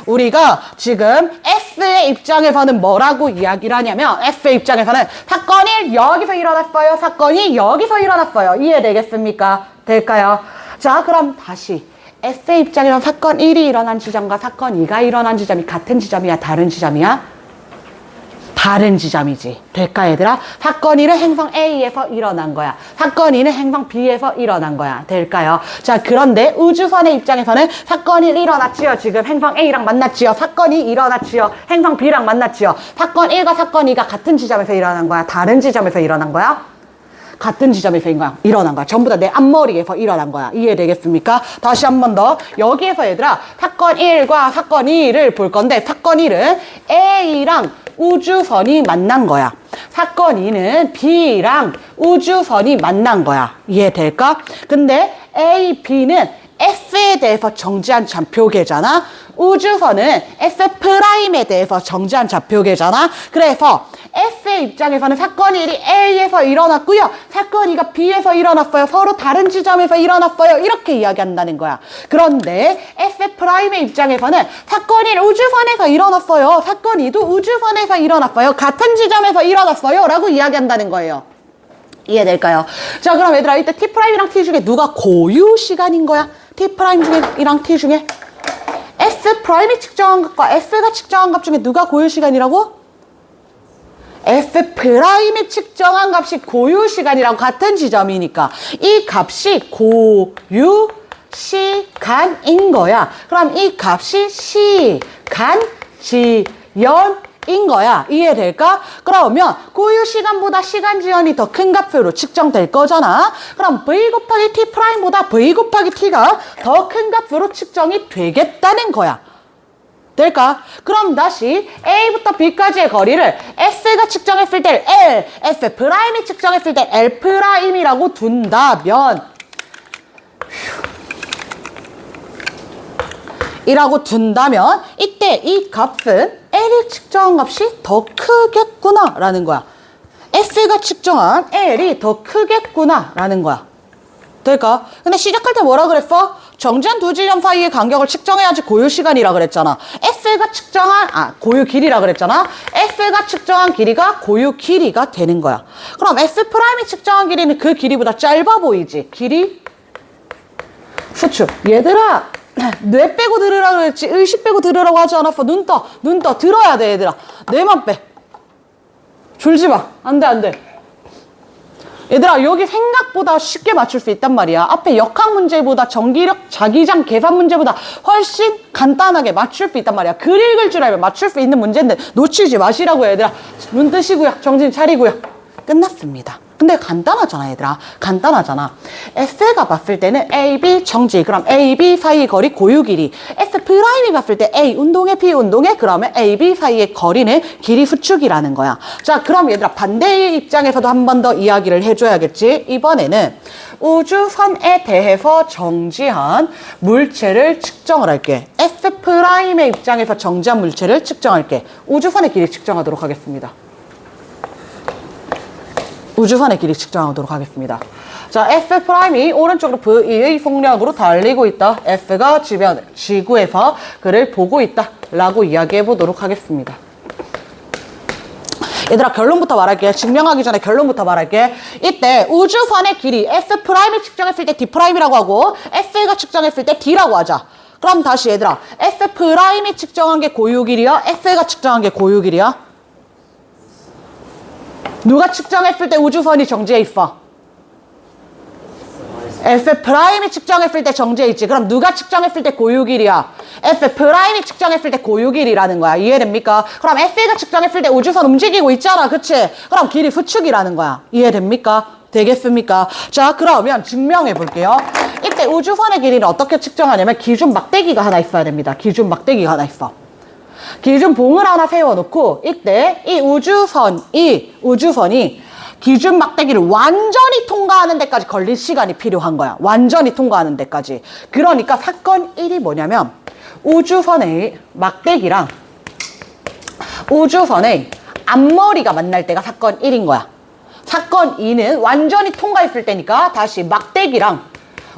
우리가 지금 S의 입장에서는 뭐라고 이야기를 하냐면 S의 입장에서는 사건 1 여기서 일어났어요. 사건 2 여기서 일어났어요. 이해되겠습니까? 될까요? 자, 그럼 다시 S의 입장에서는 사건 1이 일어난 지점과 사건 2가 일어난 지점이 같은 지점이야? 다른 지점이야? 다른 지점이지. 될까, 얘들아? 사건 1은 행성 A에서 일어난 거야. 사건 2는 행성 B에서 일어난 거야. 될까요? 자, 그런데 우주선의 입장에서는 사건 1 일어났지요. 지금 행성 A랑 만났지요. 사건 2 일어났지요. 행성 B랑 만났지요. 사건 1과 사건 2가 같은 지점에서 일어난 거야. 다른 지점에서 일어난 거야? 같은 지점에서 일어난 거야. 전부 다 내 앞머리에서 일어난 거야. 이해되겠습니까? 다시 한 번 더. 여기에서 얘들아, 사건 1과 사건 2를 볼 건데, 사건 1은 A랑 우주선이 만난 거야. 사건 2는 B랑 우주선이 만난 거야. 이해될까? 근데 A, B는 S에 대해서 정지한 좌표계잖아. 우주선은 S'에 대해서 정지한 좌표계잖아. 그래서 S의 입장에서는 사건 1이 A에서 일어났고요. 사건 2가 B에서 일어났어요. 서로 다른 지점에서 일어났어요. 이렇게 이야기한다는 거야. 그런데 S'의 입장에서는 사건 1 우주선에서 일어났어요. 사건 2도 우주선에서 일어났어요. 같은 지점에서 일어났어요. 라고 이야기한다는 거예요. 이해될까요? 자, 그럼 얘들아, 이때 T'이랑 T 중에 누가 고유 시간인 거야? T'이랑 T 중에 S'이 측정한 값과 S가 측정한 값 중에 누가 고유 시간이라고? F'이 측정한 값이 고유 시간이랑 같은 지점이니까 이 값이 고유 시간인 거야. 그럼 이 값이 시간, 연인 거야. 이해될까? 그러면 고유 시간보다 시간 지연이 더 큰 값으로 측정될 거잖아. 그럼 v 곱하기 t 프라임보다 v 곱하기 t가 더 큰 값으로 측정이 되겠다는 거야. 될까? 그럼 다시 A부터 B까지의 거리를 S가 측정했을 때 L, S 프라임이 측정했을 때 L 프라임이라고 둔다면 이라고 둔다면 이때 이 값은 L이 측정한 값이 더 크겠구나 라는 거야. S가 측정한 L이 더 크겠구나 라는 거야. 될까? 근데 시작할 때 뭐라 그랬어? 정지한 두 지점 사이의 간격을 측정해야지 고유 시간이라 그랬잖아. S가 측정한 고유 길이라 그랬잖아. S가 측정한 길이가 고유 길이가 되는 거야. 그럼 S 프라임이 측정한 길이는 그 길이보다 짧아 보이지? 길이 수축. 얘들아, 뇌 빼고 들으라고 그랬지. 의식 빼고 들으라고 하지 않았어. 눈 떠. 들어야 돼, 얘들아. 뇌만 빼. 졸지 마. 안 돼, 안 돼. 얘들아, 여기 생각보다 쉽게 맞출 수 있단 말이야. 앞에 역학 문제보다 전기력 자기장 계산 문제보다 훨씬 간단하게 맞출 수 있단 말이야. 글 읽을 줄 알면 맞출 수 있는 문제인데 놓치지 마시라고 얘들아. 눈 뜨시고요. 정신 차리고요. 끝났습니다. 근데 간단하잖아, 얘들아. 간단하잖아. S가 봤을 때는 A, B 정지. 그럼 A, B 사이 거리 고유 길이. S 프라임이 봤을 때 A 운동에 B 운동에 그러면 A, B 사이의 거리는 길이 수축이라는 거야. 자, 그럼 얘들아 반대의 입장에서도 한 번 더 이야기를 해줘야겠지. 이번에는 우주선에 대해서 정지한 물체를 측정을 할게. S 프라임의 입장에서 정지한 물체를 측정할게. 우주선의 길이 측정하도록 하겠습니다. 우주선의 길이 측정하도록 하겠습니다. 자, S 프라임이 오른쪽으로 V의 속력으로 달리고 있다. S가 지구에서 그를 보고 있다. 라고 이야기해 보도록 하겠습니다. 얘들아, 결론부터 말할게. 증명하기 전에 결론부터 말할게. 이때 우주선의 길이 S 프라임이 측정했을 때 D 프라임이라고 하고 S가 측정했을 때 D라고 하자. 그럼 다시 얘들아, S 프라임이 측정한 게 고유 길이야? S가 측정한 게 고유 길이야? 누가 측정했을 때 우주선이 정지해 있어? S 프라임이 측정했을 때 정지해 있지. 그럼 누가 측정했을 때 고유 길이야? S 프라임이 측정했을 때 고유 길이라는 거야. 이해됩니까? 그럼 S가 측정했을 때 우주선 움직이고 있잖아. 그치? 그럼 길이 수축이라는 거야. 이해됩니까? 되겠습니까? 자, 그러면 증명해 볼게요. 이때 우주선의 길이를 어떻게 측정하냐면 기준 막대기가 하나 있어야 됩니다. 기준 막대기가 하나 있어. 기준 봉을 하나 세워놓고 이때 이 우주선이 기준 막대기를 완전히 통과하는 데까지 걸릴 시간이 필요한 거야. 완전히 통과하는 데까지. 그러니까 사건 1이 뭐냐면 우주선의 막대기랑 우주선의 앞머리가 만날 때가 사건 1인 거야. 사건 2는 완전히 통과했을 때니까 다시 막대기랑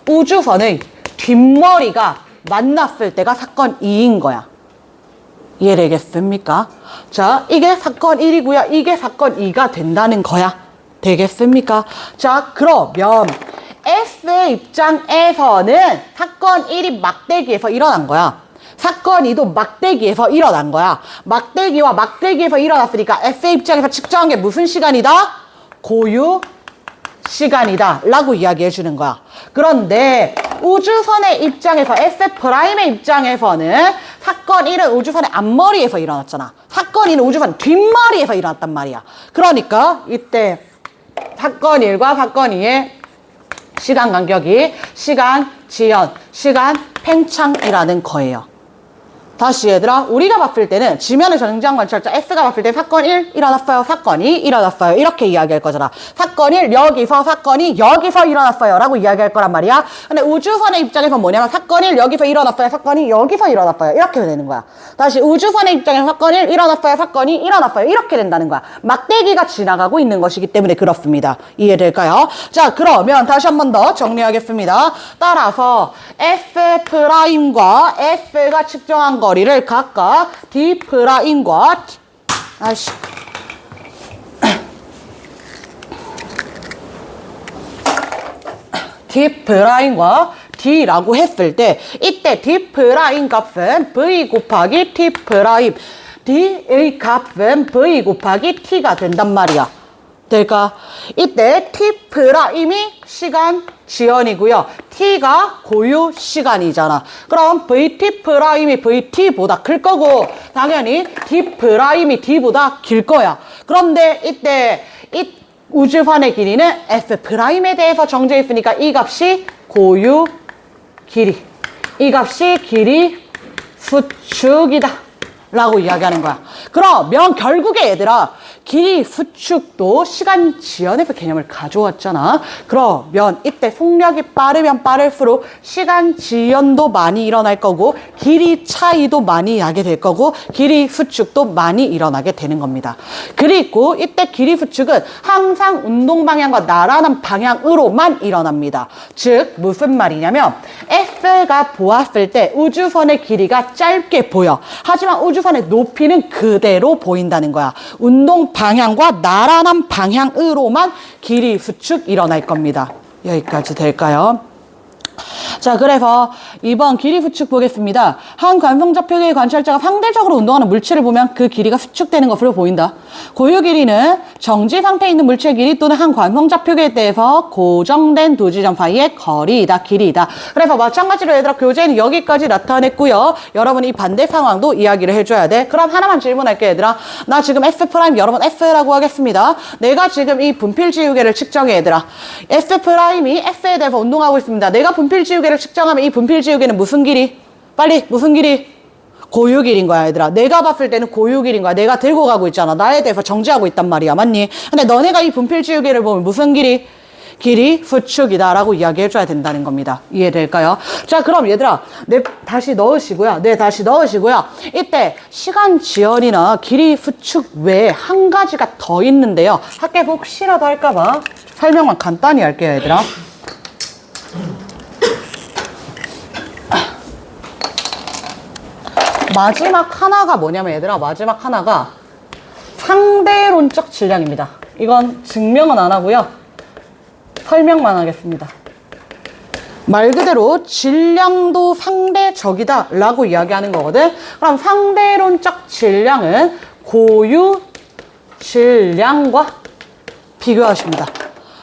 우주선의 뒷머리가 만났을 때가 사건 2인 거야. 이해되겠습니까? 자, 이게 사건 1이고요. 이게 사건 2가 된다는 거야. 되겠습니까? 자, 그러면 S의 입장에서는 사건 1이 막대기에서 일어난 거야. 사건 2도 막대기에서 일어난 거야. 막대기와 막대기에서 일어났으니까 S의 입장에서 측정한 게 무슨 시간이다? 고유 시간이다 라고 이야기해 주는 거야. 그런데 우주선의 입장에서 S 프라임의 입장에서는 사건 1은 우주선의 앞머리에서 일어났잖아. 사건 2는 우주선 뒷머리에서 일어났단 말이야. 그러니까 이때 사건 1과 사건 2의 시간 간격이 시간 지연, 시간 팽창이라는 거예요. 다시 얘들아, 우리가 봤을 때는 지면의 정지한 관찰자 S가 봤을 때 사건 1 일어났어요, 사건 2 일어났어요 이렇게 이야기할 거잖아. 사건 1 여기서, 사건 2 여기서 일어났어요 라고 이야기할 거란 말이야. 근데 우주선의 입장에서 뭐냐면 사건 1 여기서 일어났어요, 사건 2 여기서 일어났어요 이렇게 되는 거야. 다시 우주선의 입장에서 사건 1 일어났어요, 사건 2 일어났어요 이렇게 된다는 거야. 막대기가 지나가고 있는 것이기 때문에 그렇습니다. 이해될까요? 자, 그러면 다시 한 번 더 정리하겠습니다. 따라서 S'과 S가 측정한 거리를 각각 D'과 D'과 D라고 했을 때 이때 D' 값은 V 곱하기 T', D의 값은 V 곱하기 T가 된단 말이야. 될까? 이때 T 프라임이 시간 지연이고요. T가 고유 시간이잖아. 그럼 VT 프라임이 VT보다 클 거고 당연히 D 프라임이 D보다 길 거야. 그런데 이때 이 우주판의 길이는 F 프라임에 대해서 정해져 있으니까 이 값이 고유 길이. 이 값이 길이 수축이다. 라고 이야기하는 거야. 그러면 결국에 얘들아 길이 수축도 시간 지연에서 개념을 가져왔잖아. 그러면 이때 속력이 빠르면 빠를수록 시간 지연도 많이 일어날 거고 길이 차이도 많이 나게 될 거고 길이 수축도 많이 일어나게 되는 겁니다. 그리고 이때 길이 수축은 항상 운동 방향과 나란한 방향으로만 일어납니다. 즉 무슨 말이냐면 S가 보았을 때 우주선의 길이가 짧게 보여. 하지만 우주선의 높이는 그대로 보인다는 거야. 운동 방향과 나란한 방향으로만 길이 수축 일어날 겁니다. 여기까지 될까요? 자, 그래서 이번 길이 수축 보겠습니다. 한 관성좌표계의 관찰자가 상대적으로 운동하는 물체를 보면 그 길이가 수축되는 것으로 보인다. 고유 길이는 정지 상태에 있는 물체의 길이 또는 한 관성좌표계에 대해서 고정된 두 지점 사이의 거리이다, 길이이다. 그래서 마찬가지로 얘들아 교재는 여기까지 나타냈고요. 여러분이 이 반대 상황도 이야기를 해줘야 돼. 그럼 하나만 질문할게 얘들아. 나 지금 S 프라임 여러분 S라고 하겠습니다. 내가 지금 이 분필 지우개를 측정해 얘들아. S 프라임이 S에 대해서 운동하고 있습니다. 내가 분필 지우개를 측정하면 이 분필 지우개는 무슨 길이? 빨리 무슨 길이? 고유 길인 거야 얘들아. 내가 봤을 때는 고유 길인 거야. 내가 들고 가고 있잖아. 나에 대해서 정지하고 있단 말이야. 맞니? 근데 너네가 이 분필 지우개를 보면 무슨 길이? 길이 수축이다 라고 이야기해줘야 된다는 겁니다. 이해될까요? 자, 그럼 얘들아 다시 넣으시고요. 다시 넣으시고요. 이때 시간 지연이나 길이 수축 외에 한 가지가 더 있는데요. 학교 혹시라도 할까봐 설명만 간단히 할게요 얘들아. 마지막 하나가 뭐냐면 얘들아 마지막 하나가 상대론적 질량입니다. 이건 증명은 안 하고요. 설명만 하겠습니다. 말 그대로 질량도 상대적이다 라고 이야기하는 거거든. 그럼 상대론적 질량은 고유 질량과 비교하십니다.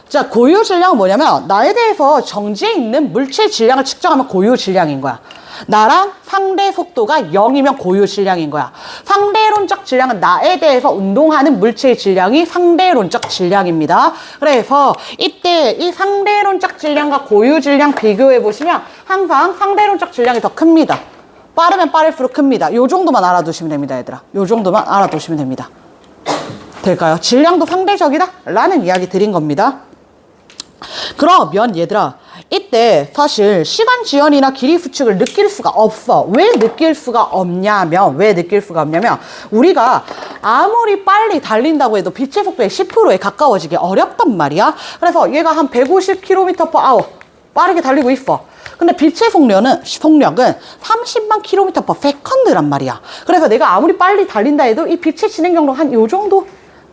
자, 고유 질량은 뭐냐면 나에 대해서 정지해 있는 물체 질량을 측정하면 고유 질량인 거야. 나랑 상대 속도가 0이면 고유 질량인 거야. 상대론적 질량은 나에 대해서 운동하는 물체의 질량이 상대론적 질량입니다. 그래서 이때 이 상대론적 질량과 고유 질량 비교해 보시면 항상 상대론적 질량이 더 큽니다. 빠르면 빠를수록 큽니다. 요 정도만 알아두시면 됩니다, 얘들아. 요 정도만 알아두시면 됩니다. 될까요? 질량도 상대적이다? 라는 이야기 드린 겁니다. 그러면 얘들아 이때 사실 시간 지연이나 길이 수축을 느낄 수가 없어. 왜 느낄 수가 없냐면 우리가 아무리 빨리 달린다고 해도 빛의 속도의 10%에 가까워지기 어렵단 말이야. 그래서 얘가 한 150km/h 빠르게 달리고 있어. 근데 빛의 속력은 30만 km/s란 말이야. 그래서 내가 아무리 빨리 달린다 해도 이 빛의 진행 경로 한 요 정도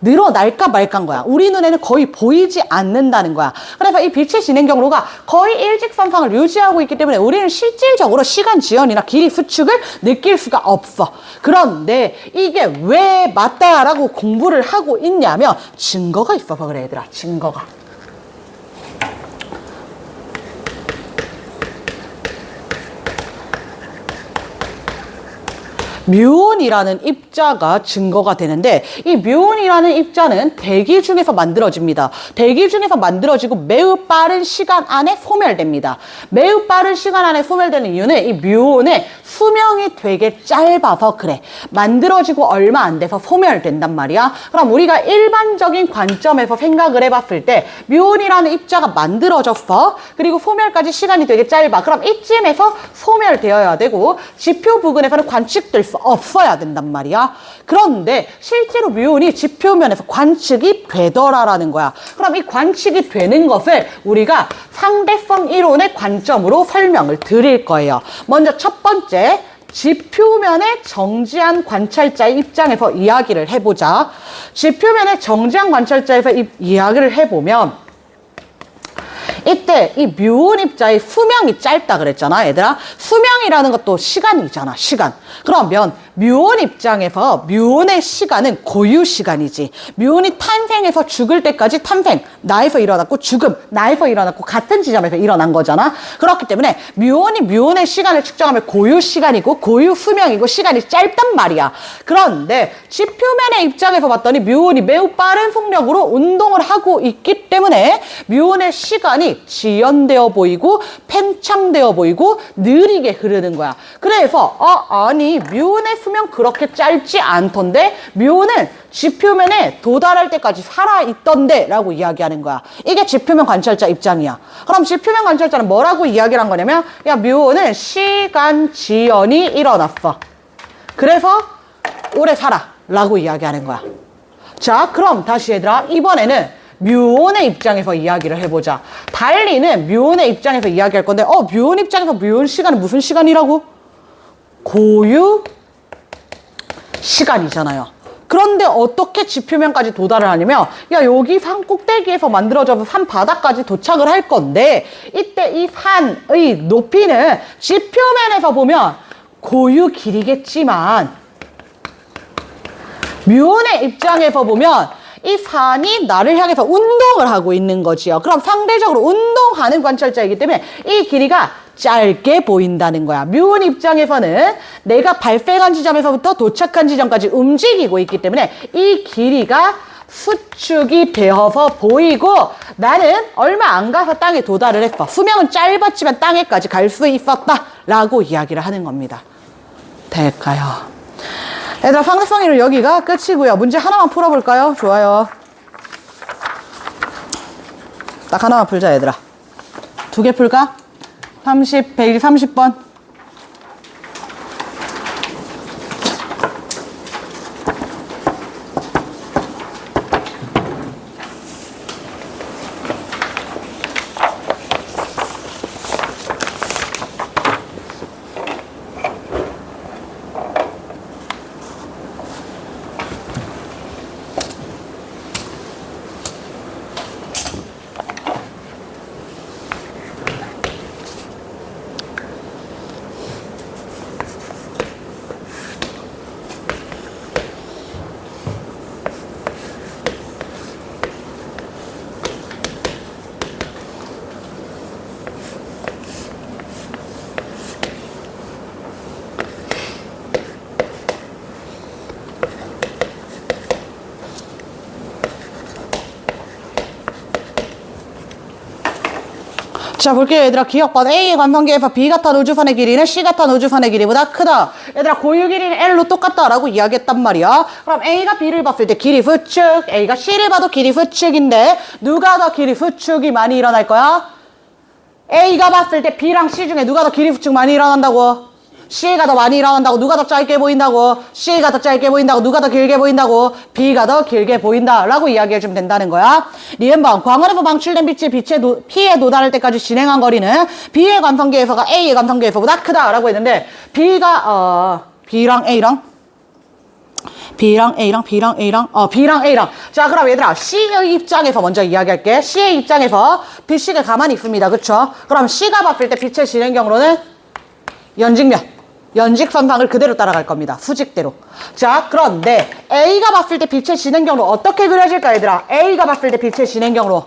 늘어날까 말까인 거야. 우리 눈에는 거의 보이지 않는다는 거야. 그래서 이 빛의 진행 경로가 거의 일직선상을 유지하고 있기 때문에 우리는 실질적으로 시간 지연이나 길이 수축을 느낄 수가 없어. 그런데 이게 왜 맞다라고 공부를 하고 있냐면 증거가 있어서 그래 얘들아. 증거가. 뮤온이라는 입자가 증거가 되는데 이 뮤온이라는 입자는 대기 중에서 만들어집니다. 대기 중에서 만들어지고 매우 빠른 시간 안에 소멸됩니다. 매우 빠른 시간 안에 소멸되는 이유는 이 뮤온의 수명이 되게 짧아서 그래. 만들어지고 얼마 안 돼서 소멸된단 말이야. 그럼 우리가 일반적인 관점에서 생각을 해봤을 때 뮤온이라는 입자가 만들어졌어. 그리고 소멸까지 시간이 되게 짧아. 그럼 이쯤에서 소멸되어야 되고 지표 부근에서는 관측될 수 없어야 된단 말이야. 그런데 실제로 뮤온이 지표면에서 관측이 되더라라는 거야. 그럼 이 관측이 되는 것을 우리가 상대성 이론의 관점으로 설명을 드릴 거예요. 먼저 첫 번째, 지표면에 정지한 관찰자의 입장에서 이야기를 해보자. 지표면에 정지한 관찰자에서 이야기를 해보면 이때 이 뮤온 입자의 수명이 짧다 그랬잖아 얘들아. 수명이라는 것도 시간이잖아. 시간. 그러면 뮤온 입장에서 뮤온의 시간은 고유 시간이지. 뮤온이 탄생해서 죽을 때까지 탄생, 나에서 일어났고 죽음, 나에서 일어났고 같은 지점에서 일어난 거잖아. 그렇기 때문에 뮤온이 뮤온의 시간을 측정하면 고유 시간이고 고유 수명이고 시간이 짧단 말이야. 그런데 지표면의 입장에서 봤더니 뮤온이 매우 빠른 속력으로 운동을 하고 있기 때문에 뮤온의 시간이 지연되어 보이고 팽창되어 보이고 느리게 흐르는 거야. 그래서 아니 뮤온의 수명 그렇게 짧지 않던데 뮤온은 지표면에 도달할 때까지 살아있던데 라고 이야기하는 거야. 이게 지표면 관찰자 입장이야. 그럼 지표면 관찰자는 뭐라고 이야기를 한 거냐면 야 뮤온은 시간 지연이 일어났어. 그래서 오래 살아 라고 이야기하는 거야. 자 그럼 다시 얘들아 이번에는 뮤온의 입장에서 이야기를 해보자. 달리는 뮤온의 입장에서 이야기할 건데 뮤온 입장에서 뮤온 시간은 무슨 시간이라고? 고유 시간이잖아요. 그런데 어떻게 지표면까지 도달을 하냐면 야 여기 산 꼭대기에서 만들어져서 산 바닥까지 도착을 할 건데 이때 이 산의 높이는 지표면에서 보면 고유 길이겠지만 뮤온의 입장에서 보면 이 산이 나를 향해서 운동을 하고 있는 거지요. 그럼 상대적으로 운동하는 관찰자이기 때문에 이 길이가 짧게 보인다는 거야. 뮤온 입장에서는 내가 발생한 지점에서부터 도착한 지점까지 움직이고 있기 때문에 이 길이가 수축이 되어서 보이고 나는 얼마 안 가서 땅에 도달을 했어. 수명은 짧았지만 땅에까지 갈 수 있었다 라고 이야기를 하는 겁니다. 될까요? 얘들아 상대성이로 여기가 끝이고요. 문제 하나만 풀어볼까요? 좋아요. 딱 하나만 풀자 얘들아. 2개 풀까? 130번. 자 볼게요 얘들아. 기억봐. A의 관성계에서 B 같은 우주선의 길이는 C 같은 우주선의 길이보다 크다. 얘들아 고유 길이는 L로 똑같다라고 이야기했단 말이야. 그럼 A가 B를 봤을 때 길이 수축, A가 C를 봐도 길이 수축인데 누가 더 길이 수축이 많이 일어날 거야? A가 봤을 때 B랑 C 중에 누가 더 길이 수축 많이 일어난다고? C가 더 많이 일어난다고. 누가 더 짧게 보인다고? C가 더 짧게 보인다고. 누가 더 길게 보인다고? B가 더 길게 보인다 라고 이야기해주면 된다는 거야. 리은방 광원에서 방출된 빛이 P에 도달할 때까지 진행한 거리는 B의 관성계에서가 A의 관성계에서보다 크다 라고 했는데 B랑 A랑 자 그럼 얘들아 C의 입장에서 먼저 이야기할게. C의 입장에서 BC가 가만히 있습니다. 그쵸? 그럼 C가 봤을 때 빛의 진행 경로는 연직선상을 그대로 따라갈 겁니다. 수직대로. 자, 그런데 A가 봤을 때 빛의 진행 경로 어떻게 그려질까, 얘들아? A가 봤을 때 빛의 진행 경로.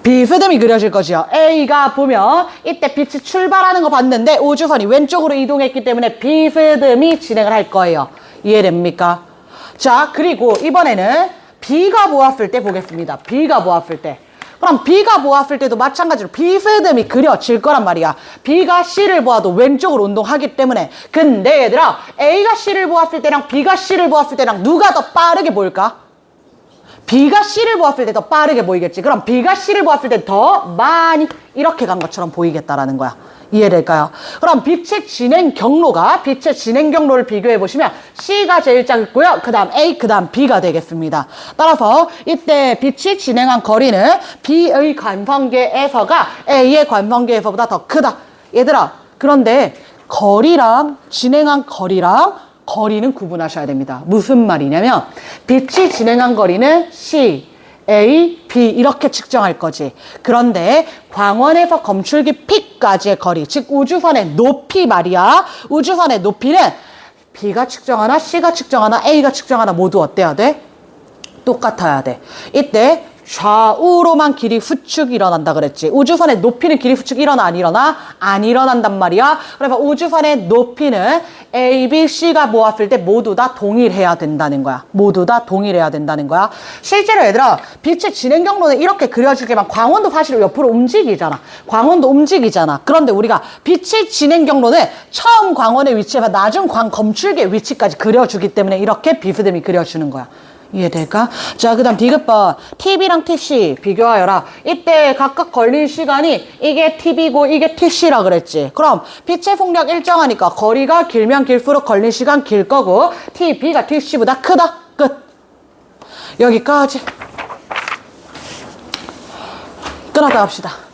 비스듬히 그려질 거지요. A가 보면 이때 빛이 출발하는 거 봤는데 우주선이 왼쪽으로 이동했기 때문에 비스듬히 진행을 할 거예요. 이해됩니까? 자, 그리고 이번에는 B가 보았을 때 보겠습니다. B가 보았을 때. 그럼 B가 보았을 때도 마찬가지로 비스듬히 그려질 거란 말이야. B가 C를 보아도 왼쪽으로 운동하기 때문에. 근데 얘들아 A가 C를 보았을 때랑 B가 C를 보았을 때랑 누가 더 빠르게 보일까? B가 C를 보았을 때 더 빠르게 보이겠지. 그럼 B가 C를 보았을 때 더 많이 이렇게 간 것처럼 보이겠다라는 거야. 이해될까요? 그럼 빛의 진행 경로를 비교해 보시면 C가 제일 작고요. 그 다음 A, 그 다음 B가 되겠습니다. 따라서 이때 빛이 진행한 거리는 B의 관성계에서가 A의 관성계에서보다 더 크다. 얘들아, 그런데 진행한 거리는 구분하셔야 됩니다. 무슨 말이냐면 빛이 진행한 거리는 C, A, B 이렇게 측정할 거지. 그런데 광원에서 검출기 P까지의 거리, 즉 우주선의 높이 말이야. 우주선의 높이는 B가 측정하나 C가 측정하나 A가 측정하나 모두 어때야 돼? 똑같아야 돼. 이때 좌우로만 길이 후축이 일어난다 그랬지. 우주선의 높이는 길이 후축 일어나 안 일어나? 안 일어난단 말이야. 그래서 우주선의 높이는 A, B, C가 모았을 때 모두 다 동일해야 된다는 거야. 모두 다 동일해야 된다는 거야. 실제로 얘들아 빛의 진행 경로는 이렇게 그려지지만 광원도 사실 옆으로 움직이잖아. 광원도 움직이잖아. 그런데 우리가 빛의 진행 경로는 처음 광원의 위치에서 낮은 광 검출기의 위치까지 그려주기 때문에 이렇게 비스듬히 그려주는 거야. 이해될까? 자, 그 다음 디귿번 TB랑 TC 비교하여라. 이때 각각 걸린 시간이 이게 TB고 이게 TC라 그랬지. 그럼 빛의 속력 일정하니까 거리가 길면 길수록 걸린 시간 길 거고 TB가 TC보다 크다. 끝. 여기까지. 끝났다 합시다.